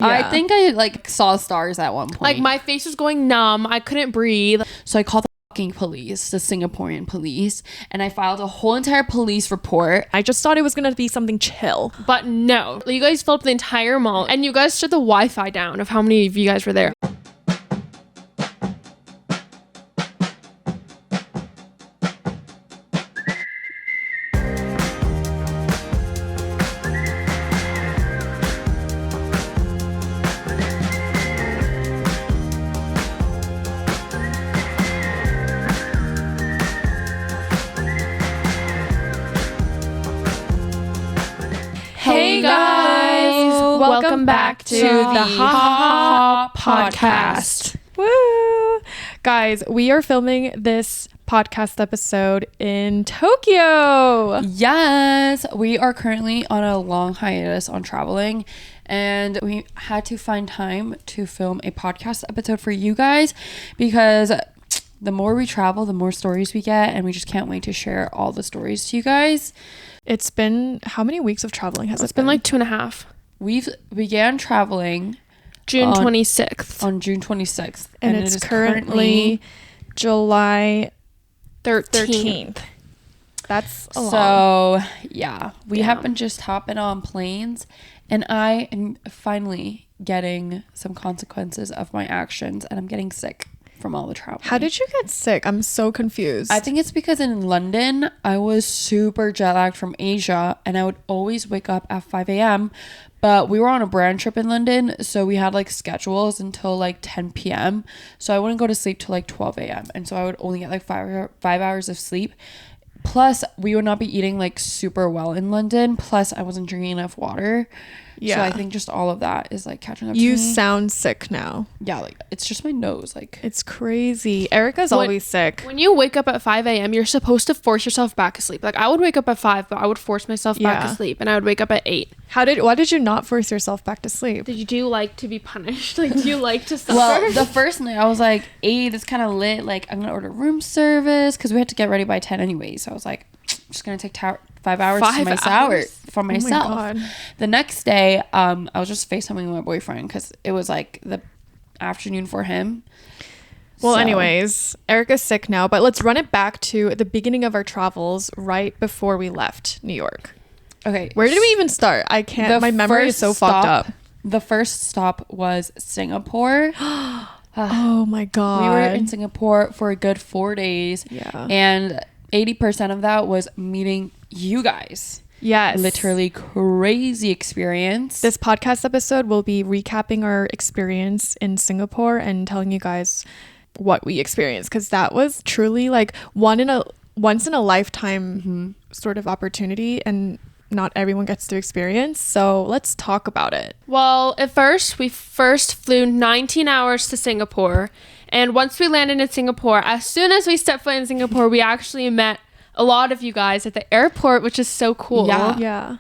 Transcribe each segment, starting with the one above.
Yeah. I think I like saw stars at one point. Like my face was going numb. I couldn't breathe. So I called the fucking police, the Singaporean police, and I filed a whole entire police report. I just thought it was gonna be something chill. But no, you guys filled up the entire mall and you guys shut the Wi-Fi down of how many of you guys were there. Hey guys, welcome back to the Ha Podcast. Woo! Guys, we are filming this podcast episode in Tokyo. Yes, we are currently on a long hiatus on traveling, and we had to find time to film a podcast episode for you guys because the more we travel, the more stories we get, and we just can't wait to share all the stories to you guys. It's been how many weeks of traveling has It's it been? been like 2.5. We've began traveling June 26th. on June 26th, and it's currently July 13th. That's a lot. So yeah, we Yeah. have been just hopping on planes, and I am finally getting some consequences of my actions, and I'm getting sick from all the travel. How did you get sick? I'm so confused. I think it's because in London I was super jet lagged from Asia, and I would always wake up at 5 a.m. But we were on a brand trip in London, so we had like schedules until like 10 p.m. So I wouldn't go to sleep till like 12 a.m. And so I would only get like 5 hours of sleep. Plus, we would not be eating like super well in London. Plus, I wasn't drinking enough water. Yeah. So I think just all of that is like catching up to you me. sound sick now. Yeah, like it's just my nose. Like It's crazy. Erica's When- always sick. When you wake up at 5 a.m., you're supposed to force yourself back asleep. Like I would wake up at 5, but I would force myself back Yeah. asleep, and I would wake up at 8. Why did you not force yourself back to sleep? Did you like to be punished? Like, do you like to suffer? well, the first night I was like, 8 is kind of lit. Like I'm gonna order room service because we had to get ready by 10 anyway. So I was like, I'm just gonna take 5 hours to 5 myself hours? for myself. God. The next day, I was just FaceTiming my boyfriend because it was like the afternoon for him. Well, So- anyways, Erica's sick now, but let's run it back to the beginning of our travels right before we left New York. Okay, Where did we even start? I can't. My memory is so fucked up. The first stop was Singapore. Oh my god. We were in Singapore for a good 4 days. Yeah. And 80% of that was meeting you guys. Yes. Literally crazy experience. This podcast episode will be recapping our experience in Singapore and telling you guys what we experienced, because that was truly like once in a lifetime sort of opportunity, and not everyone gets to experience. So let's talk about it. Well, at first, we flew 19 hours to Singapore. And once we landed in Singapore, as soon as we stepped foot in Singapore, we actually met a lot of you guys at the airport, which is so cool. Yeah.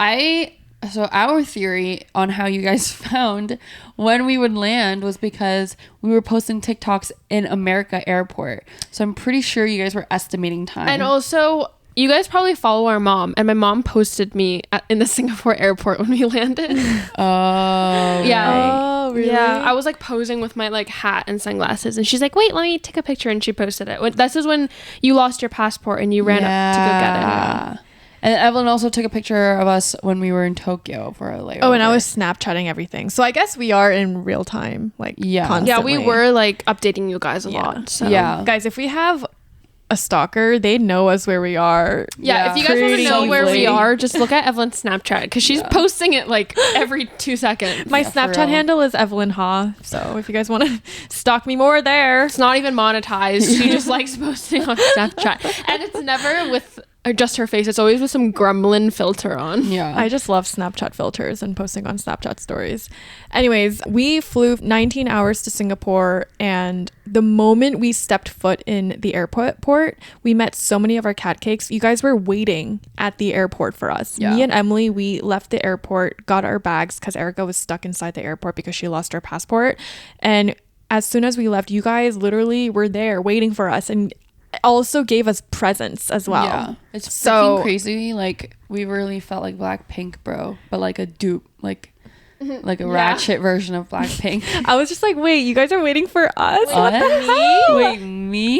So our theory on how you guys found when we would land was because we were posting TikToks in America airport. So I'm pretty sure you guys were estimating time. And also, you guys probably follow our mom, and my mom posted me in the Singapore airport when we landed. Oh, Yeah. Oh, really? Yeah, I was like posing with my like hat and sunglasses, and she's like, "Wait, let me take a picture," and she posted it. This is when you lost your passport and you ran up to go get it. Yeah. And Evelyn also took a picture of us when we were in Tokyo for a layover. Oh, and I was Snapchatting everything. So I guess we are in real time, like Yeah. constantly. Yeah, we were like updating you guys a Yeah. lot. So Yeah. Guys, if we have a stalker, they know us where we are. Yeah, if you guys want to Pretty know where we easily. are, just look at Evelyn's Snapchat because she's posting it like every 2 seconds. My Yeah, for Snapchat real. handle is Evelyn Ha. So if you guys want to stalk me more there. It's not even monetized. She just likes posting on Snapchat, and it's never with just her face. It's always with some gremlin filter on. Yeah. I just love Snapchat filters and posting on Snapchat stories. Anyways, we flew 19 hours to Singapore, and the moment we stepped foot in the airport, we met so many of our cat cakes. You guys were waiting at the airport for us. Yeah. Me and Emily, we left the airport, got our bags because Erica was stuck inside the airport because she lost her passport. And as soon as we left, you guys literally were there waiting for us, and also gave us presents as well. Yeah. It's So- freaking crazy. Like, we really felt like Blackpink, bro. But like a dupe. Like, like a ratchet version of Blackpink. I was just like, wait, you guys are waiting for us? What the hell? Wait, me?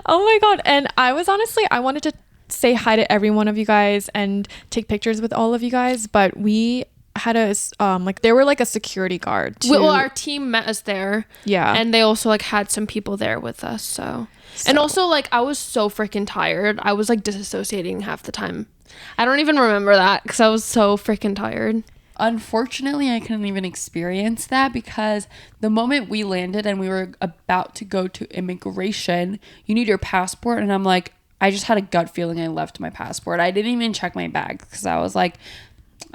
Oh my god. And I wanted to say hi to every one of you guys and take pictures with all of you guys, but we had there were like a security guard too. Well, our team met us there. Yeah. And they also like had some people there with us. So. And also like I was so freaking tired. I was like disassociating half the time. I don't even remember that because I was so freaking tired. Unfortunately, I couldn't even experience that because the moment we landed and we were about to go to immigration, you need your passport. And I'm like, I just had a gut feeling I left my passport. I didn't even check my bag because I was like,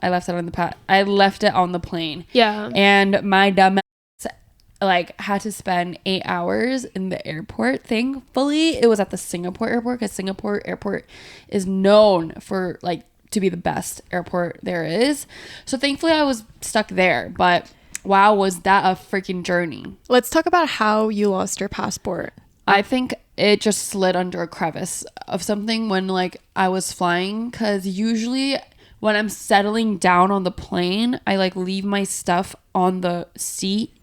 I left it on the plane. Yeah. And my dumb ass, like, had to spend 8 hours in the airport. Thankfully, it was at the Singapore airport because Singapore airport is known for, like, to be the best airport there is. So thankfully, I was stuck there. But wow, was that a freaking journey. Let's talk about how you lost your passport. I think it just slid under a crevice of something when, like, I was flying because usually when I'm settling down on the plane, I like leave my stuff on the seat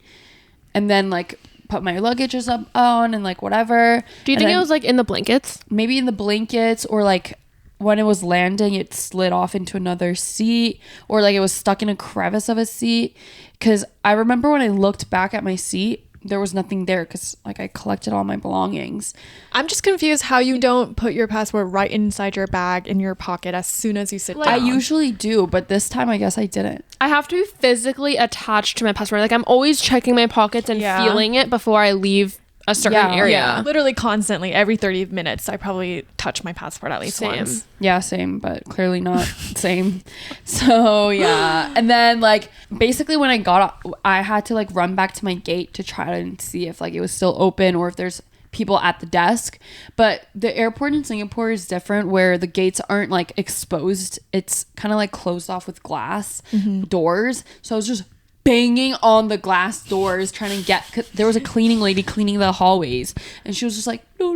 and then like put my luggages up on and like whatever. Do you think it was like in the blankets? Maybe in the blankets, or like when it was landing, it slid off into another seat, or like it was stuck in a crevice of a seat. Because I remember when I looked back at my seat, there was nothing there because like I collected all my belongings. I'm just confused how you don't put your passport right inside your bag in your pocket as soon as you sit down. I usually do, but this time I guess I didn't. I have to be physically attached to my passport. Like I'm always checking my pockets and feeling it before I leave a certain area. Yeah. Literally constantly, every 30 minutes, I probably touch my passport at least once. Yeah, same, but clearly not same. So yeah, and then like basically when I got up, I had to like run back to my gate to try and see if like it was still open or if there's people at the desk. But the airport in Singapore is different, where the gates aren't like exposed. It's kind of like closed off with glass doors. So I was just banging on the glass doors trying to there was a cleaning lady cleaning the hallways, and she was just like no,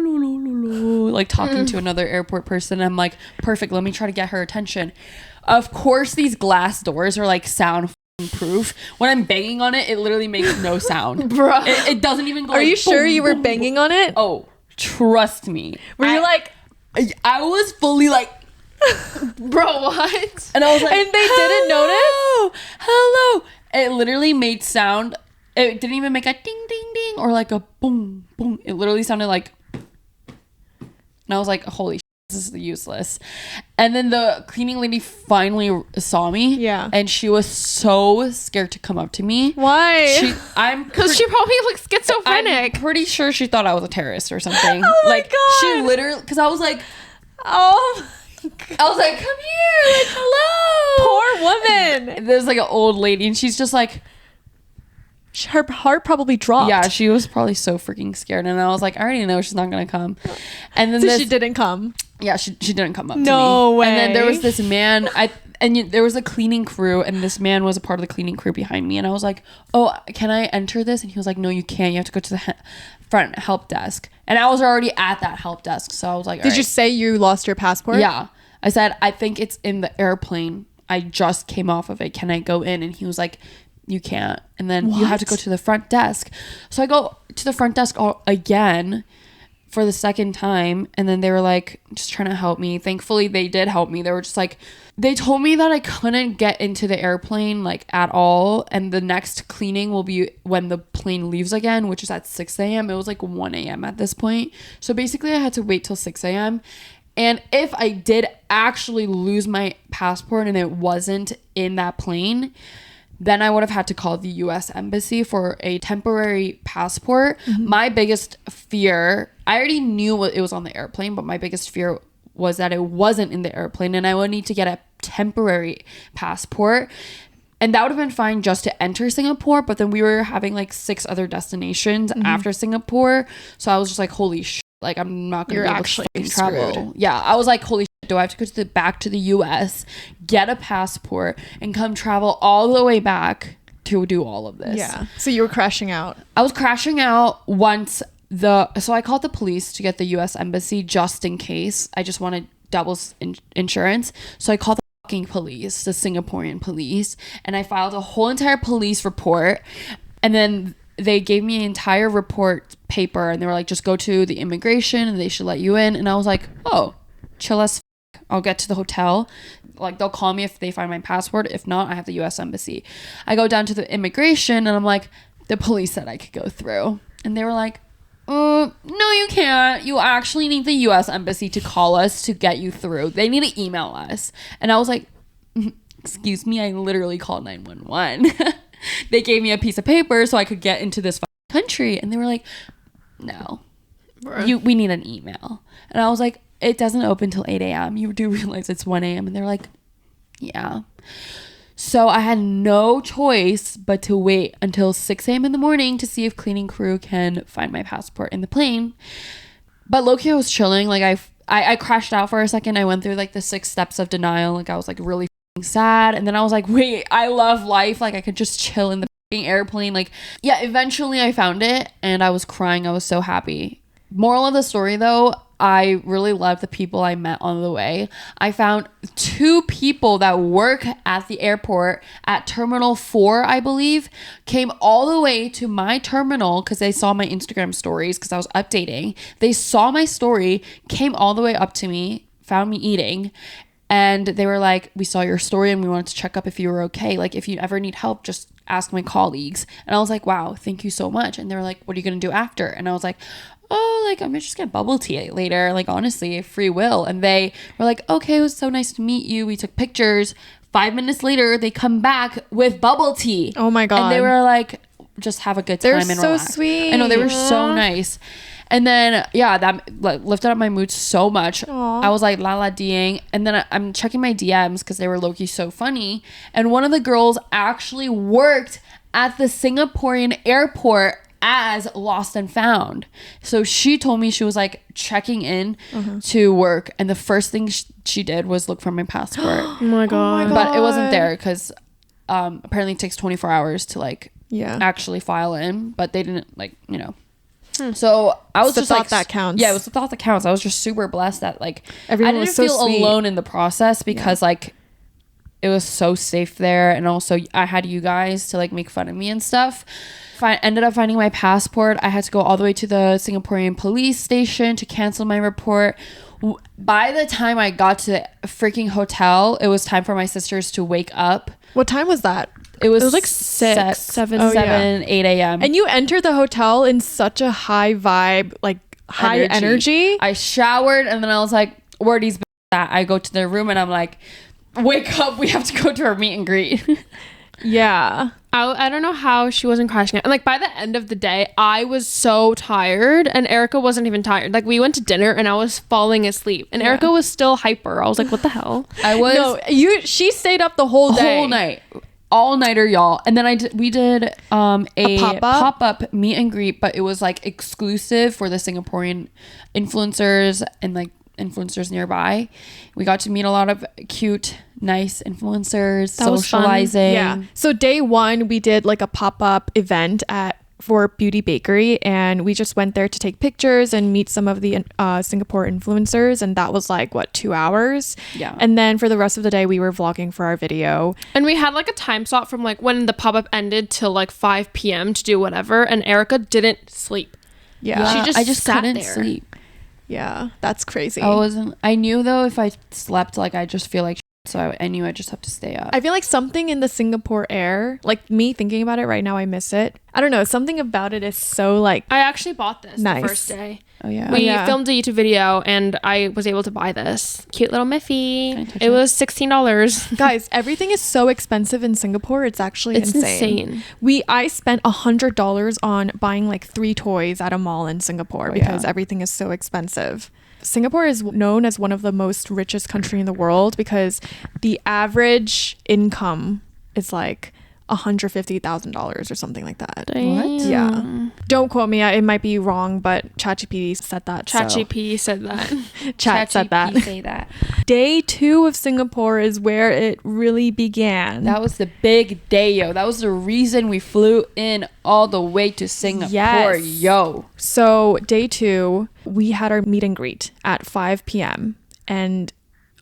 like talking to another airport person. I'm like, perfect, let me try to get her attention. Of course these glass doors are like sound proof. When I'm banging on it, it literally makes no sound. Bro, it doesn't even go. Are like, you sure boom, you were boom, banging boom. on it? Oh, trust me. Were you like, I was fully like, bro, what? and I was like, and they didn't notice? Hello. It literally made sound. It didn't even make a ding, ding, ding or like a boom, boom. It literally sounded like, and I was like, holy shit, this is useless. And then the cleaning lady finally saw me. Yeah. And she was so scared to come up to me. Why? Because she probably looks schizophrenic. I'm pretty sure she thought I was a terrorist or something. Oh my like, God. she literally, because I was like, oh, I was like, come here, like, hello. poor woman. There's like an old lady, and she's just like, her heart probably dropped. yeah, she was probably so freaking scared. And I was like, I already know she's not gonna come. And then So she didn't come. Yeah, she didn't come up to me. No way. And then there was this man, there was a cleaning crew, and this man was a part of the cleaning crew behind me. And I was like, oh, can I enter this? And he was like, no, you can't. You have to go to the front help desk. And I was already at that help desk. So I was like, Did you say you lost your passport? Yeah. I said, I think it's in the airplane. I just came off of it. Can I go in? And he was like, you can't. And then you have to go to the front desk. So I go to the front desk again for the second time, and then they were like just trying to help me. Thankfully they did help me. They were just like, they told me that I couldn't get into the airplane like at all, and the next cleaning will be when the plane leaves again, which is at 6 a.m. It was like 1 a.m. at this point. So basically I had to wait till 6 a.m. And if I did actually lose my passport and it wasn't in that plane, then I would have had to call the US embassy for a temporary passport. My biggest fear, I already knew it was on the airplane, but my biggest fear was that it wasn't in the airplane and I would need to get a temporary passport. And that would have been fine just to enter Singapore, but then we were having like 6 other destinations after Singapore. So I was just like, holy shit, like I'm not going to be able to fucking travel. Yeah, I was like, holy shit, do I have to go back to the US, get a passport, and come travel all the way back to do all of this? Yeah. So you were crashing out. I was crashing out once so I called the police to get the US embassy just in case. I just wanted double insurance. So I called the police, the Singaporean police, and I filed a whole entire police report, and then they gave me an entire report paper, and they were like, just go to the immigration and they should let you in. And I was like, oh, chill as f-. I'll get to the hotel, like they'll call me if they find my passport. If not, I have the US embassy. I go down to the immigration and I'm like, the police said I could go through, and they were like, no, you can't. You actually need the US embassy to call us to get you through. They need to email us. And I was like, excuse me, I literally called 911. They gave me a piece of paper so I could get into this country, and they were like, no, we need an email. And I was like, it doesn't open till 8 a.m. You do realize it's 1 a.m. And they're like, yeah. So I had no choice but to wait until 6 a.m. in the morning to see if cleaning crew can find my passport in the plane. But low-key, I was chilling. Like I crashed out for a second. I went through like the 6 steps of denial. Like I was like really sad, and then I was like, wait, I love life. Like I could just chill in the airplane. Like, yeah, eventually I found it and I was crying. I was so happy. Moral of the story though, I really loved the people I met on the way. I found 2 people that work at the airport at Terminal 4, I believe, came all the way to my terminal because they saw my Instagram stories because I was updating. They saw my story, came all the way up to me, found me eating, and they were like, we saw your story and we wanted to check up if you were okay. Like, if you ever need help, just ask my colleagues. And I was like, wow, thank you so much. And they were like, what are you going to do after? And I was like, oh, like, I'm just get bubble tea later. Like, honestly, free will. And they were like, okay, it was so nice to meet you. We took pictures. 5 minutes later, they come back with bubble tea. Oh my God. And they were like, just have a good time. They're and so relax. sweet. I know, they were so nice. And then, yeah, that like lifted up my mood so much. Aww. I was like la-la-deeing. And then I'm checking my DMs because they were low-key so funny. And one of the girls actually worked at the Singaporean airport as lost and found. So she told me she was like checking in to work. And the first thing she did was look for my passport. Oh my God. But it wasn't there because apparently it takes 24 hours to like actually file in. But they didn't like, you know. So I was just like, that counts. Yeah, it was the thought that counts. I was just super blessed that like Everyone I didn't was so feel sweet. alone in the process because like it was so safe there, and also I had you guys to like make fun of me and stuff. Ended up finding my passport. I had to go all the way to the Singaporean police station to cancel my report. By the time I got to the freaking hotel, it was time for my sisters to wake up. What time was that? It was like 6, 7, 8 a.m. And you entered the hotel in such a high vibe, like high energy. I showered and then I was like, where are these b- at? I go to their room and I'm like, wake up, we have to go to our meet and greet. Yeah. I don't know how she wasn't crashing out. And like by the end of the day, I was so tired, and Erica wasn't even tired. Like we went to dinner and I was falling asleep, and Erica was still hyper. I was like, what the hell? I was She stayed up the whole day. whole night. All nighter, y'all. And then we did a pop-up meet and greet, but it was like exclusive for the Singaporean influencers and like influencers nearby. We got to meet a lot of cute, nice influencers, That was fun. socializing. Yeah. So day 1, we did like a pop-up event for Beauty Bakery, and we just went there to take pictures and meet some of the Singapore influencers, and that was like 2 hours. Yeah. And then for the rest of the day, we were vlogging for our video. And we had like a time slot from like when the pop-up ended till like 5 p.m. to do whatever, and Erica didn't sleep. Yeah. She I just sat couldn't there. sleep. Yeah, that's crazy. I knew though if I slept, like I just feel like shit, so I knew I just have to stay up. I feel like something in the Singapore air, like me thinking about it right now, I miss it. I don't know, something about it is so like I actually bought this Nice. the first day. Oh yeah. We yeah. filmed a YouTube video and I was able to buy this cute little Miffy. Can I touch It was $16. guys, everything is so expensive in Singapore. It's actually It's insane. I spent $100 on buying like 3 toys at a mall in Singapore because everything is so expensive. Singapore is known as one of the most richest country in the world because the average income is like $150,000 or something like that. What? Yeah. Don't quote me. It might be wrong, but ChatGPT said that. ChatGPT said that. Chat said that. Say that. Day 2 of Singapore is where it really began. That was the big day, yo. That was the reason we flew in all the way to Singapore, Yes. yo. So day 2, we had our meet and greet at 5 p.m. and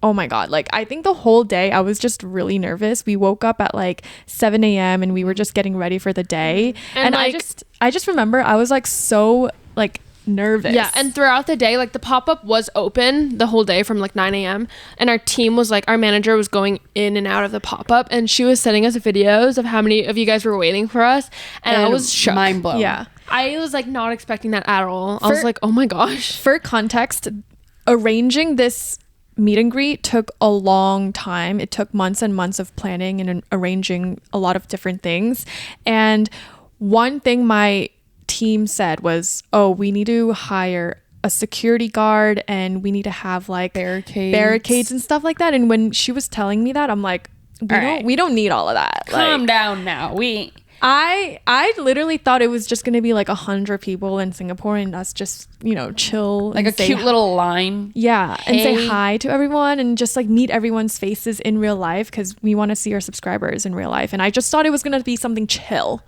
oh my God, like I think the whole day I was just really nervous. We woke up at like 7 a.m. and we were just getting ready for the day. And like, I just remember I was like so like nervous. Yeah, and throughout the day, like the pop-up was open the whole day from like 9 a.m. and our team was like, our manager was going in and out of the pop-up, and she was sending us videos of how many of you guys were waiting for us, and I was shook. Mind blown. Yeah. I was like not expecting that at all. I was like, oh my gosh. For context, arranging this meet and greet took a long time. It took months and months of planning and arranging a lot of different things. And one thing my team said was, oh, we need to hire a security guard and we need to have like barricades and stuff like that. And when she was telling me that, I'm like, we don't need all of that. Calm down now. I literally thought it was just going to be like 100 people in Singapore and us just, you know, chill. Like a cute little line. Yeah. And say hi to everyone and just like meet everyone's faces in real life because we want to see our subscribers in real life. And I just thought it was going to be something chill.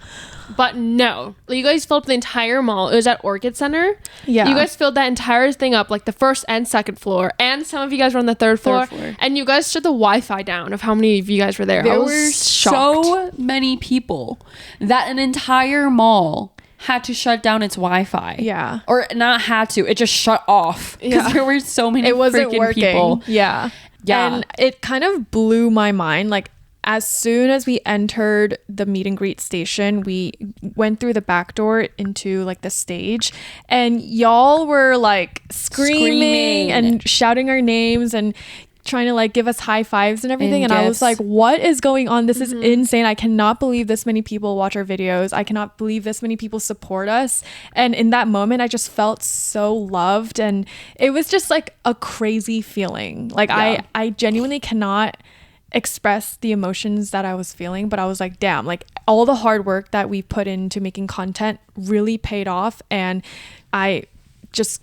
But no, you guys filled up the entire mall. It was at Orchid Center. Yeah. You guys filled that entire thing up, like the first and second floor. And some of you guys were on the third floor. And you guys shut the Wi-Fi down of how many of you guys were there. There I was were shocked. so many people that an entire mall had to shut down its Wi-Fi. Yeah. Or not had to. It just shut off. Because there were so many freaking people. Yeah. Yeah. And it kind of blew my mind. Like, as soon as we entered the meet and greet station, we went through the back door into like the stage, and y'all were like screaming and shouting our names and trying to like give us high fives and everything. And I was like, what is going on? This is insane. I cannot believe this many people watch our videos. I cannot believe this many people support us. And in that moment, I just felt so loved, and it was just like a crazy feeling. Like I genuinely cannot express the emotions that I was feeling, but I was like, damn, like all the hard work that we put into making content really paid off, and I just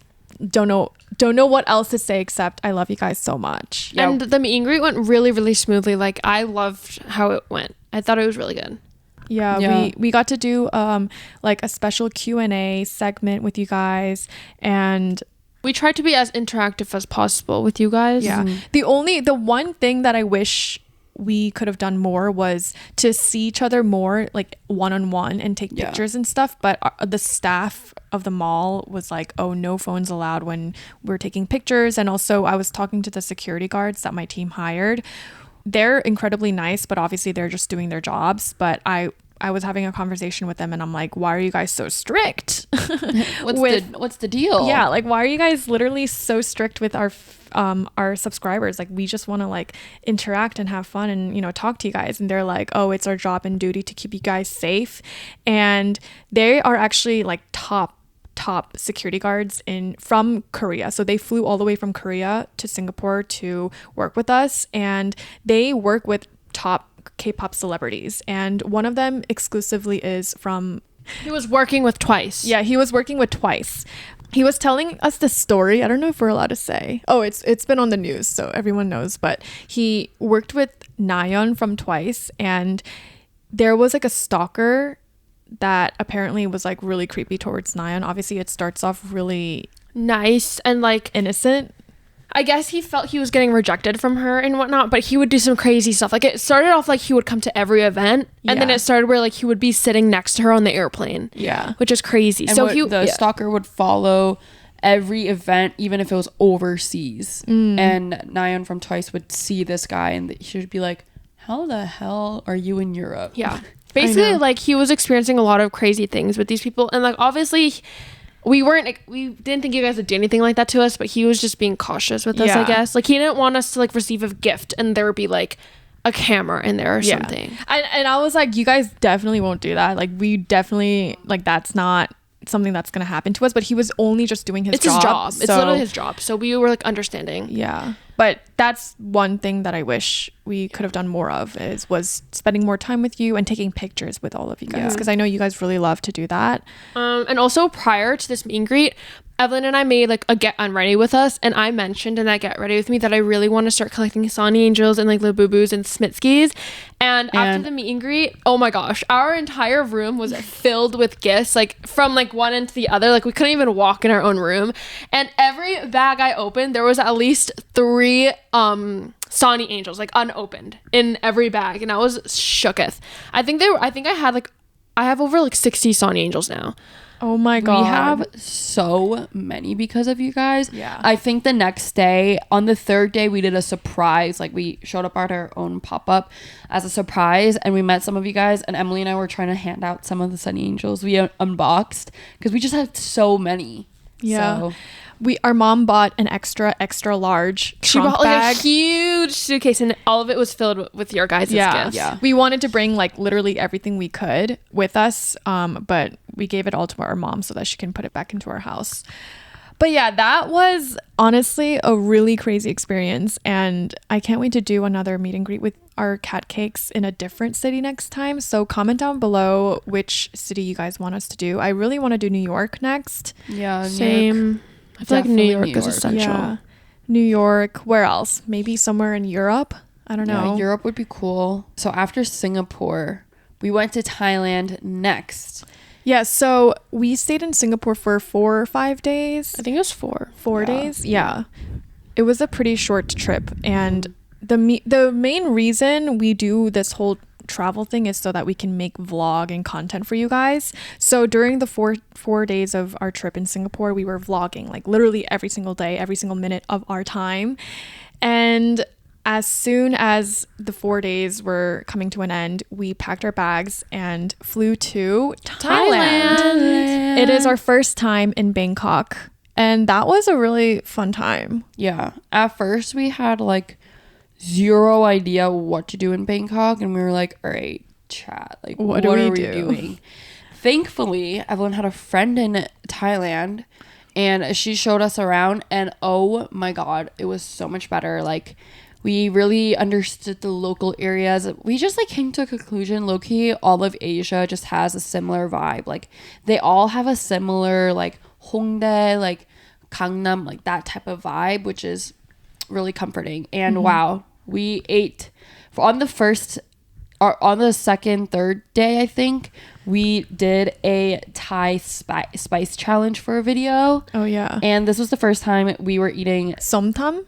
don't know what else to say except I love you guys so much. And the meet and greet went really, really smoothly. Like I loved how it went. I thought it was really good. Yeah. We got to do like a special Q&A segment with you guys, and we tried to be as interactive as possible with you guys. Yeah. The one thing that I wish we could have done more was to see each other more like one-on-one and take pictures and stuff. But the staff of the mall was like, oh, no phones allowed when we're taking pictures. And also I was talking to the security guards that my team hired. They're incredibly nice, but obviously they're just doing their jobs. But I was having a conversation with them, and I'm like, why are you guys so strict? What's the deal? Yeah, like why are you guys literally so strict with our subscribers? Like we just want to like interact and have fun and, you know, talk to you guys. And they're like, oh, it's our job and duty to keep you guys safe. And they are actually like top security guards from Korea. So they flew all the way from Korea to Singapore to work with us, and they work with top K-pop celebrities, and one of them exclusively is from... He was working with Twice. Yeah, he was working with Twice. He was telling us the story. I don't know if we're allowed to say. Oh, it's been on the news, so everyone knows. But he worked with Nayeon from Twice, and there was like a stalker that apparently was like really creepy towards Nayeon. Obviously, it starts off really nice and like innocent. I guess he felt he was getting rejected from her and whatnot, but he would do some crazy stuff. Like it started off like he would come to every event, and then it started where like he would be sitting next to her on the airplane. Yeah, which is crazy. And so the stalker would follow every event, even if it was overseas. And Nayeon from Twice would see this guy, and she would be like, "How the hell are you in Europe?" Yeah, basically, like he was experiencing a lot of crazy things with these people, and like obviously. We didn't think you guys would do anything like that to us, but he was just being cautious with us, I guess. Like, he didn't want us to, like, receive a gift and there would be, like, a camera in there or something. And I was like, you guys definitely won't do that. Like, we definitely, like, that's not something that's going to happen to us. But he was only just doing his job. It's his job. It's literally his job. So we were, like, understanding. Yeah. But that's one thing that I wish we could have done more of was spending more time with you and taking pictures with all of you guys, because I know you guys really love to do that. And also prior to this meet and greet, Evelyn and I made like a get unready with us, and I mentioned in that get ready with me that I really want to start collecting Sonny Angels and like Labubus and Smitsky's. And after the meet and greet, oh my gosh, our entire room was filled with gifts, like from like one end to the other. Like we couldn't even walk in our own room, and every bag I opened there was at least 3 3 Sonny Angels, like unopened, in every bag, and I was shooketh. I think I have over like 60 Sonny Angels now. Oh my god. We have so many because of you guys. Yeah. I think the next day, on the 3rd day, we did a surprise. Like, we showed up at our own pop-up as a surprise, and we met some of you guys, and Emily and I were trying to hand out some of the Sunny Angels we unboxed because we just had so many. Yeah. So, Our mom bought an extra large She trunk bought like bag. a huge suitcase, and all of it was filled with your guys' gifts. Yeah. We wanted to bring like literally everything we could with us, but we gave it all to our mom so that she can put it back into our house. But yeah, that was honestly a really crazy experience, and I can't wait to do another meet and greet with our cat cakes in a different city next time. So comment down below which city you guys want us to do. I really want to do New York next. yeah. New York. Same. I feel like New Definitely York New is York. essential. Yeah. New York. Where else? Maybe somewhere in Europe. I don't know. Yeah, Europe would be cool. So after Singapore, we went to Thailand next. Yeah, so we stayed in Singapore for 4 or 5 days. I think it was 4. 4 Yeah. days. Yeah. It was a pretty short trip, and the main reason we do this whole travel thing is so that we can make vlog and content for you guys. So during the four days of our trip in Singapore, we were vlogging like literally every single day, every single minute of our time. And as soon as the 4 days were coming to an end, we packed our bags and flew to Thailand. It is our first time in Bangkok, and that was a really fun time. Yeah. At first, we had like zero idea what to do in Bangkok, and we were like, all right, chat, like What do we are do? doing? Thankfully, Evelyn had a friend in Thailand, and she showed us around, and oh my god, it was so much better. Like, we really understood the local areas. We just like came to a conclusion, low-key, all of Asia just has a similar vibe. Like, they all have a similar like Hongdae, like Gangnam, like that type of vibe, which is really comforting. And wow, we ate on the first or on the second, third day, I think we did a Thai spice challenge for a video. Oh yeah. And this was the first time we were eating Somtam?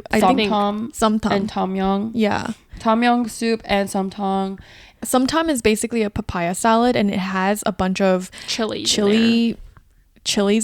I som think tam Somtam. and tom yum. Yeah. Tom yum soup and somtam. Somtam is basically a papaya salad, and it has a bunch of chilies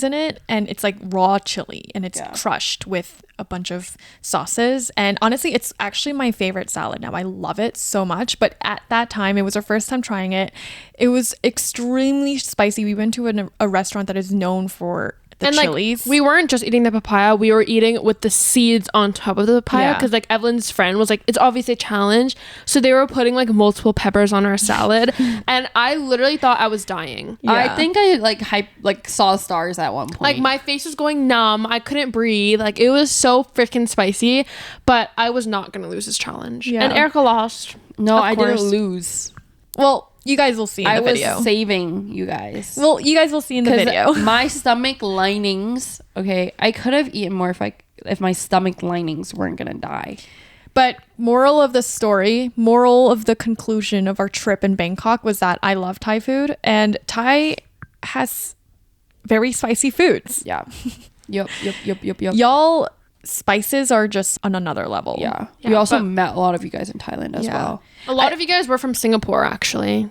in it, and it's like raw chili, and it's crushed with a bunch of sauces. And honestly, it's actually my favorite salad now. I love it so much. But at that time, it was our first time trying it. It was extremely spicy. We went to a restaurant that is known for the chilies. Like, we weren't just eating the papaya, we were eating with the seeds on top of the papaya, because like Evelyn's friend was like, it's obviously a challenge, so they were putting like multiple peppers on our salad, and I literally thought I was dying. Yeah. I think I like saw stars at one point. Like, my face was going numb, I couldn't breathe, like it was so freaking spicy, but I was not gonna lose this challenge. Yeah. And Erica lost. no, of I course. didn't lose. Well, you guys will see in the I video. was saving you guys. Well, you guys will see in the 'Cause video. my stomach linings, okay, I could have eaten more if my stomach linings weren't gonna die. But moral of the conclusion of our trip in Bangkok was that I love Thai food, and Thai has very spicy foods. Yeah. Yep. Y'all, spices are just on another level. Yeah. Yeah, We also but- met a lot of you guys in Thailand as Yeah. well. A lot of you guys were from Singapore, actually.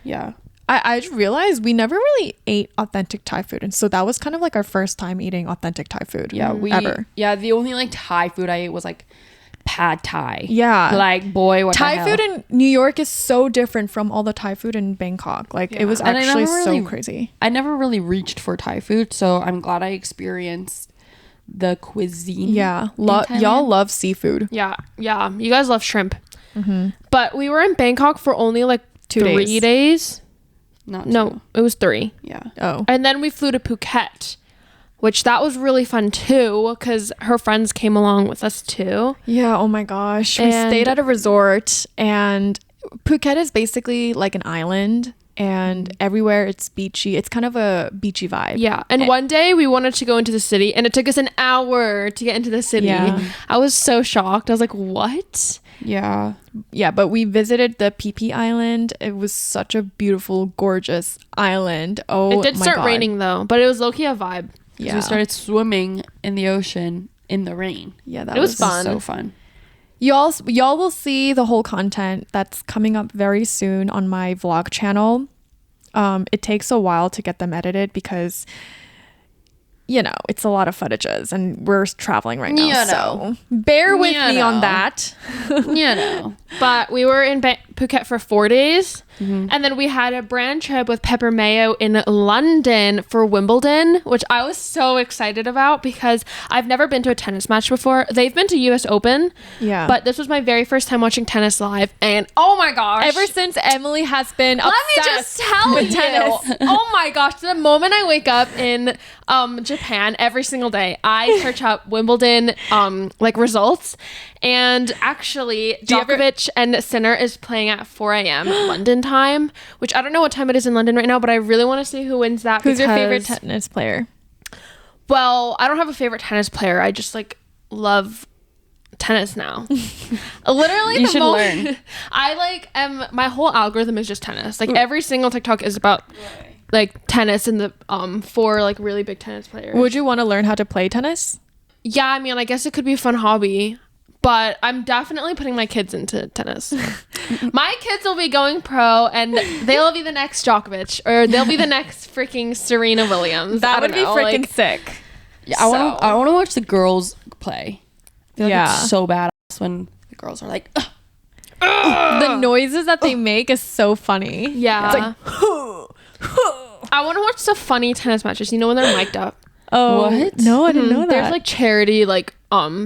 Yeah. I realized we never really ate authentic Thai food, and so that was kind of like our first time eating authentic Thai food. Yeah. ever. Yeah. The only like Thai food I ate was like pad Thai. Yeah. Like, boy, what Thai the hell? food in New York is so different from all the Thai food in Bangkok. Like, it was And I actually never so really- crazy. I never really reached for Thai food, so I'm glad I experienced the cuisine. Yeah. in Thailand. Y'all love seafood. Yeah, you guys love shrimp. But we were in Bangkok for only like 2 3 days. Not No, too. it was 3. Yeah. Oh. And then we flew to Phuket, which that was really fun too, because her friends came along with us too. Yeah, oh my gosh. We And- stayed at a resort, and Phuket is basically like an island, and everywhere it's beachy. It's kind of a beachy vibe. Yeah, and one day we wanted to go into the city, and it took us an hour to get into the city. Yeah. I was so shocked. I was like, what? Yeah. Yeah, but we visited the Phi Island. It was such a beautiful, gorgeous island. Oh, It did my start God. raining though, but it was low-key a vibe. Yeah. Yeah. We started swimming in the ocean, in the rain. Yeah, that It was fun. So fun. Y'all will see the whole content that's coming up very soon on my vlog channel. It takes a while to get them edited because, you know, it's a lot of footages and we're traveling right now. So bear with me on that. But we were in Phuket for 4 days. And then we had a brand trip with Pepper Mayo in London for Wimbledon, which I was so excited about because I've never been to a tennis match before. They've been to US Open. Yeah. But this was my very first time watching tennis live. And oh my gosh. Ever since Emily has been Let me just tell you. tennis. Oh my gosh. The moment I wake up in Japan every single day, I search up Wimbledon like results. And actually, Djokovic and Sinner is playing at 4 a.m. London time, which I don't know what time it is in London right now, but I really want to see who wins that. Who's your favorite tennis player? Well, I don't have a favorite tennis player. I just like love tennis now. Literally, you should learn. I like my whole algorithm is just tennis. Like every single TikTok is about like tennis and the 4 like really big tennis players. Would you want to learn how to play tennis? Yeah, I mean, I guess it could be a fun hobby. But I'm definitely putting my kids into tennis. My kids will be going pro and they'll be the next Djokovic or they'll be the next freaking Serena Williams. That would be freaking sick. Yeah, I want to watch the girls play. I feel like it's so badass when the girls are like, ugh. The noises that they make is so funny. Yeah. It's like, I want to watch the funny tennis matches. You know when they're mic'd up? oh, What? No, I didn't know that. There's like charity like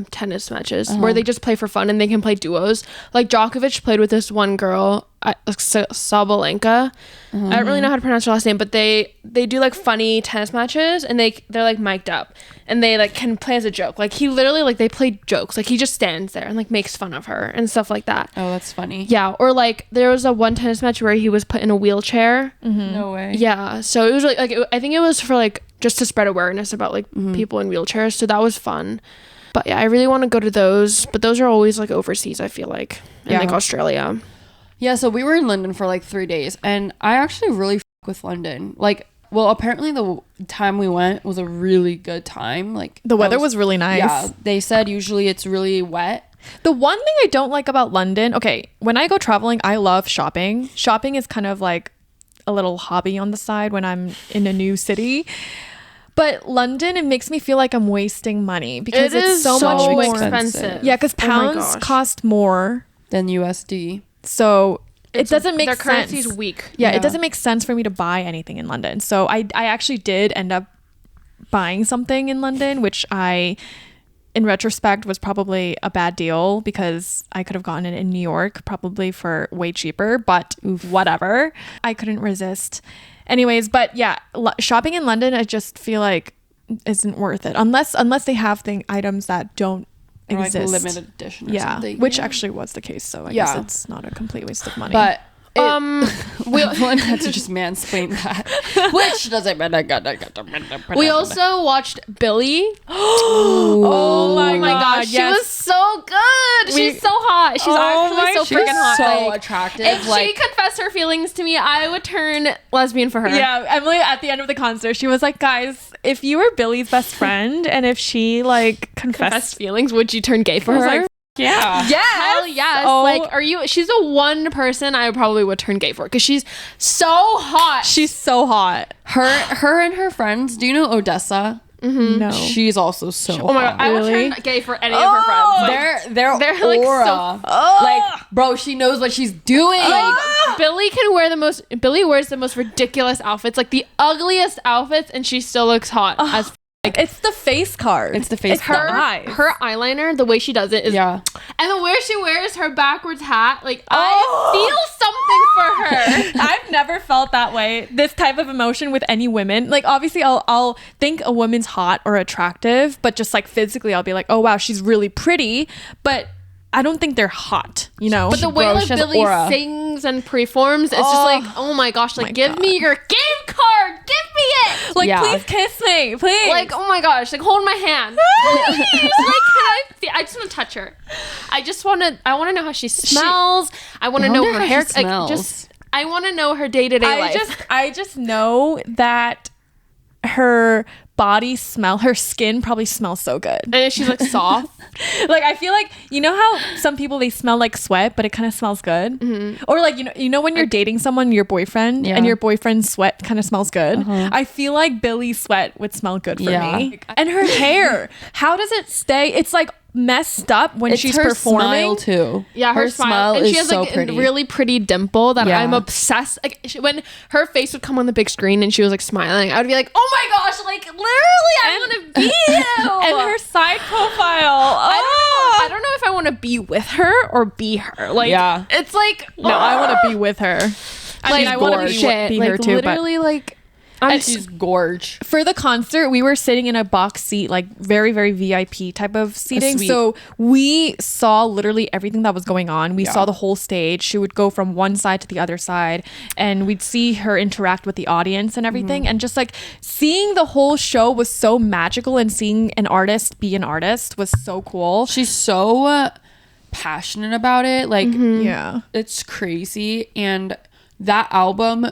tennis matches where they just play for fun and they can play duos. Like Djokovic played with this one girl, Sabalenka. I don't really know how to pronounce her last name, but they do like funny tennis matches and they're like mic'd up and they like can play as a joke. Like he literally like they play jokes. Like he just stands there and like makes fun of her and stuff like that. Oh, that's funny. Yeah, or like there was a one tennis match where he was put in a wheelchair. No way. Yeah, so it was like I think it was for like just to spread awareness about like people in wheelchairs. So that was fun. But yeah, I really want to go to those, but those are always like overseas, I feel like, in like Australia. Yeah, so we were in London for like 3 days and I actually really with London. Like, well, apparently the time we went was a really good time. Like the weather was really nice. Yeah, they said usually it's really wet. The one thing I don't like about London, okay, when I go traveling, I love shopping. Shopping is kind of like a little hobby on the side when I'm in a new city. But London, it makes me feel like I'm wasting money because it's so much more expensive. Yeah, because pounds cost more than USD. So it doesn't make their sense. currency's weak. Yeah, it doesn't make sense for me to buy anything in London. So I actually did end up buying something in London, which I, in retrospect, was probably a bad deal because I could have gotten it in New York probably for way cheaper, but whatever. I couldn't resist. Anyways, but yeah, shopping in London, I just feel like isn't worth it unless they have items that don't exist. Like limited edition or something. Which actually was the case, so I guess it's not a complete waste of money. But one had to just mansplain that, which doesn't matter. We also watched Billie. Oh my god, she was so good. She's so hot. She's actually so freaking hot. So like, attractive. If she confessed her feelings to me, I would turn lesbian for her. Yeah, Emily at the end of the concert, she was like, "Guys, if you were Billie's best friend and if she like confessed feelings, would you turn gay for her?" Like, yeah. Hell yes. Oh. Like, she's the one person I probably would turn gay for because she's so hot. She's so hot. Her and her friends. Do you know Odessa? No. She's also so Oh my god, I would Really? turn gay for any of her friends. Like, they're like, aura. so- Like, bro, she knows what she's doing. Billie wears the most ridiculous outfits, like the ugliest outfits, and she still looks hot as Like, it's the face card. It's the face her card. eyes. her eyeliner, the way she does it is Yeah. and the way she wears her backwards hat, like I feel something for her. I've never felt that way. This type of emotion with any women. Like, obviously, I'll think a woman's hot or attractive, but just like physically, I'll be like, oh wow, she's really pretty, but I don't think they're hot, you know? But the way Bro, like she has Billie aura. sings and performs, it's just like, oh my gosh, like give me your game card, give me it. like, Yeah. please kiss me, please. Like, oh my gosh, like hold my hand. Please. Like, I just want to touch her. I want to know how she smells. I want to know wonder her how hair. she Like, smells. I want to know her day-to-day life. I just know that her body smell, her skin probably smells so good. And she's like soft. Like I feel like, you know how some people, they smell like sweat but it kind of smells good, or like you know when you're dating someone, your boyfriend, and your boyfriend's sweat kind of smells good. I feel like Billie's sweat would smell good for me. And her hair, how does it stay? It's like messed up when she's her performing smile too. Yeah, her smile and is she has so like pretty. a really pretty dimple that I'm obsessed. Like when her face would come on the big screen and she was like smiling, I would be like, oh my gosh, like literally I want to be you. and her side profile. I don't know if I want to be with her or be her. Like it's like No, I want to be with her. I mean, I want to be her too, literally, but like and she's gorge. For the concert, we were sitting in a box seat, like very, very VIP type of seating. So we saw literally everything that was going on. We saw the whole stage. She would go from one side to the other side, and we'd see her interact with the audience and everything. And just like seeing the whole show was so magical, and seeing an artist be an artist was so cool. She's so passionate about it. Like, it's crazy. And that album,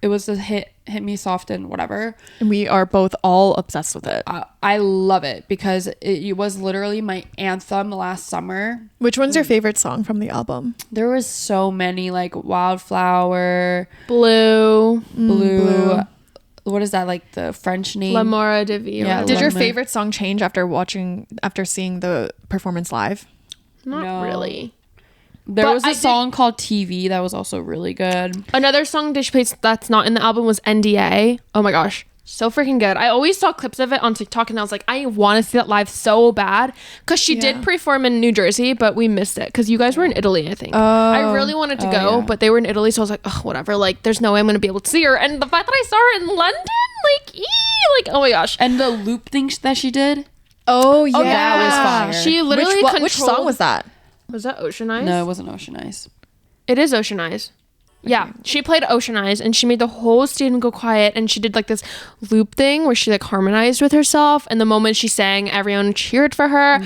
it was a hit me soft and whatever, and we are both all obsessed with it. I love it because it was literally my anthem last summer. Which one's your favorite song from the album? There was so many, like Wildflower, Blue. What is that, like the French name? L'amour de vie. Yeah, Did your favorite song change after seeing the performance live? Not really. There was a song called TV that was also really good. Another song Dish plays that's not in the album was NDA. Oh my gosh, so freaking good. I always saw clips of it on TikTok and I was like, I want to see that live so bad, because she did perform in New Jersey, but we missed it because you guys were in Italy, I think. I really wanted to go, but they were in Italy, so I was like, oh, whatever. Like, there's no way I'm gonna be able to see her. And the fact that I saw her in London, like, oh my gosh. And the loop thing that she did. Oh yeah, that was fire. She literally which song was that? Was that Ocean Eyes? No, it wasn't Ocean Eyes. It is Ocean Eyes. Yeah, she played Ocean Eyes and she made the whole stadium go quiet, and she did like this loop thing where she like harmonized with herself, and the moment she sang, everyone cheered for her.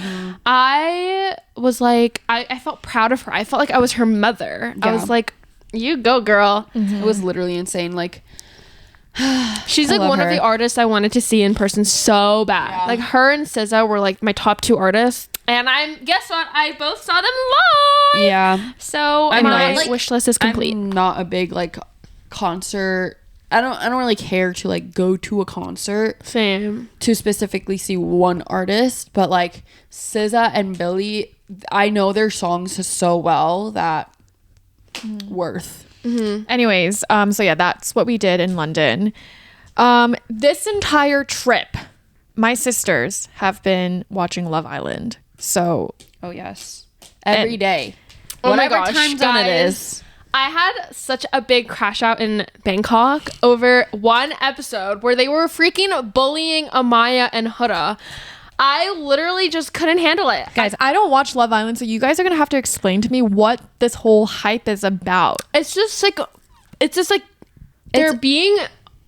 I was like, I felt proud of her. I felt like I was her mother. I was like, you go, girl. It was literally insane. Like, she's like one of the artists I wanted to see in person so bad. Like her and SZA were like my top two artists. And guess what? I both saw them live. Yeah. So my wish list is complete. I'm not a big like concert. I don't really care to like go to a concert. Same. To specifically see one artist, but like SZA and Billie, I know their songs so well that worth. Anyways, so yeah, that's what we did in London. This entire trip, my sisters have been watching Love Island. So, oh yes, every day, whatever time zone it is. I had such a big crash out in Bangkok over one episode where they were freaking bullying Amaya and Huda. I literally just couldn't handle it. Guys, I don't watch Love Island, so you guys are going to have to explain to me what this whole hype is about. It's just like they're being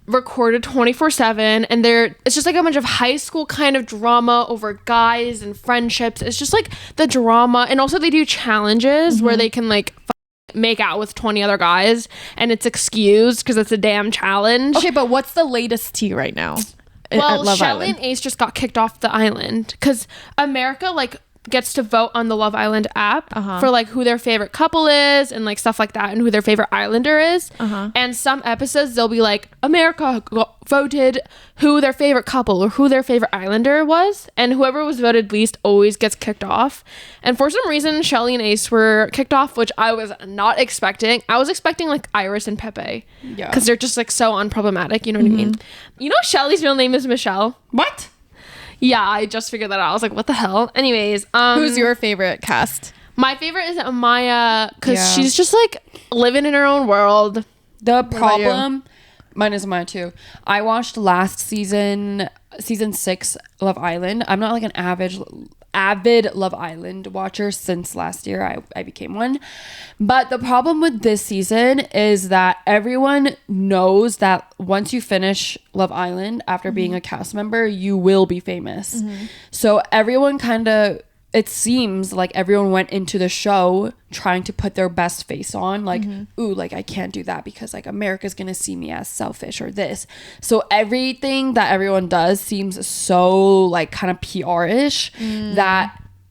recorded 24/7, and it's just like a bunch of high school kind of drama over guys and friendships. It's just like the drama, and also they do challenges where they can like make out with 20 other guys, and it's excused because it's a damn challenge. Okay, but what's the latest tea right now? Well, Shelly and Ace just got kicked off the island because America like gets to vote on the Love Island app for like who their favorite couple is and like stuff like that, and who their favorite islander is. And some episodes they'll be like, America voted who their favorite couple or who their favorite islander was, and whoever was voted least always gets kicked off. And for some reason Shelly and Ace were kicked off, which I was not expecting. I was expecting like Iris and Pepe, because they're just like so unproblematic, you know what I mean? You know Shelly's real name is Michelle. What? Yeah, I just figured that out. I was like, what the hell? Anyways, who's your favorite cast? My favorite is Amaya, because she's just like living in her own world. The problem, mine is Amaya too. I watched last season 6 Love Island. I'm not like an avid Love Island watcher since last year. I became one. But the problem with this season is that everyone knows that once you finish Love Island after being a cast member, you will be famous. So everyone kind of it seems like everyone went into the show trying to put their best face on, like, ooh, like I can't do that because like America's gonna see me as selfish or this. So everything that everyone does seems so like kind of PR-ish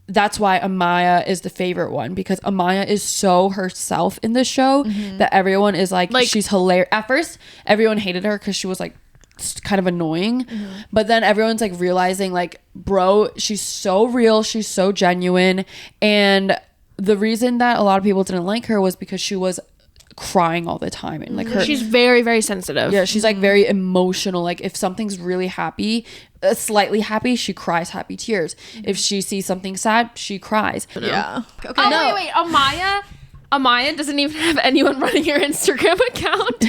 that's why Amaya is the favorite one, because Amaya is so herself in the show that everyone is like she's hilarious. At first, everyone hated her because she was like kind of annoying, but then everyone's like realizing like, bro, she's so real, she's so genuine. And the reason that a lot of people didn't like her was because she was crying all the time, and like she's very, very sensitive. Yeah, she's like very emotional. Like if something's really happy, slightly happy, she cries happy tears. If she sees something sad, she cries. Yeah. Okay. Oh, wait. Amaya doesn't even have anyone running her Instagram account.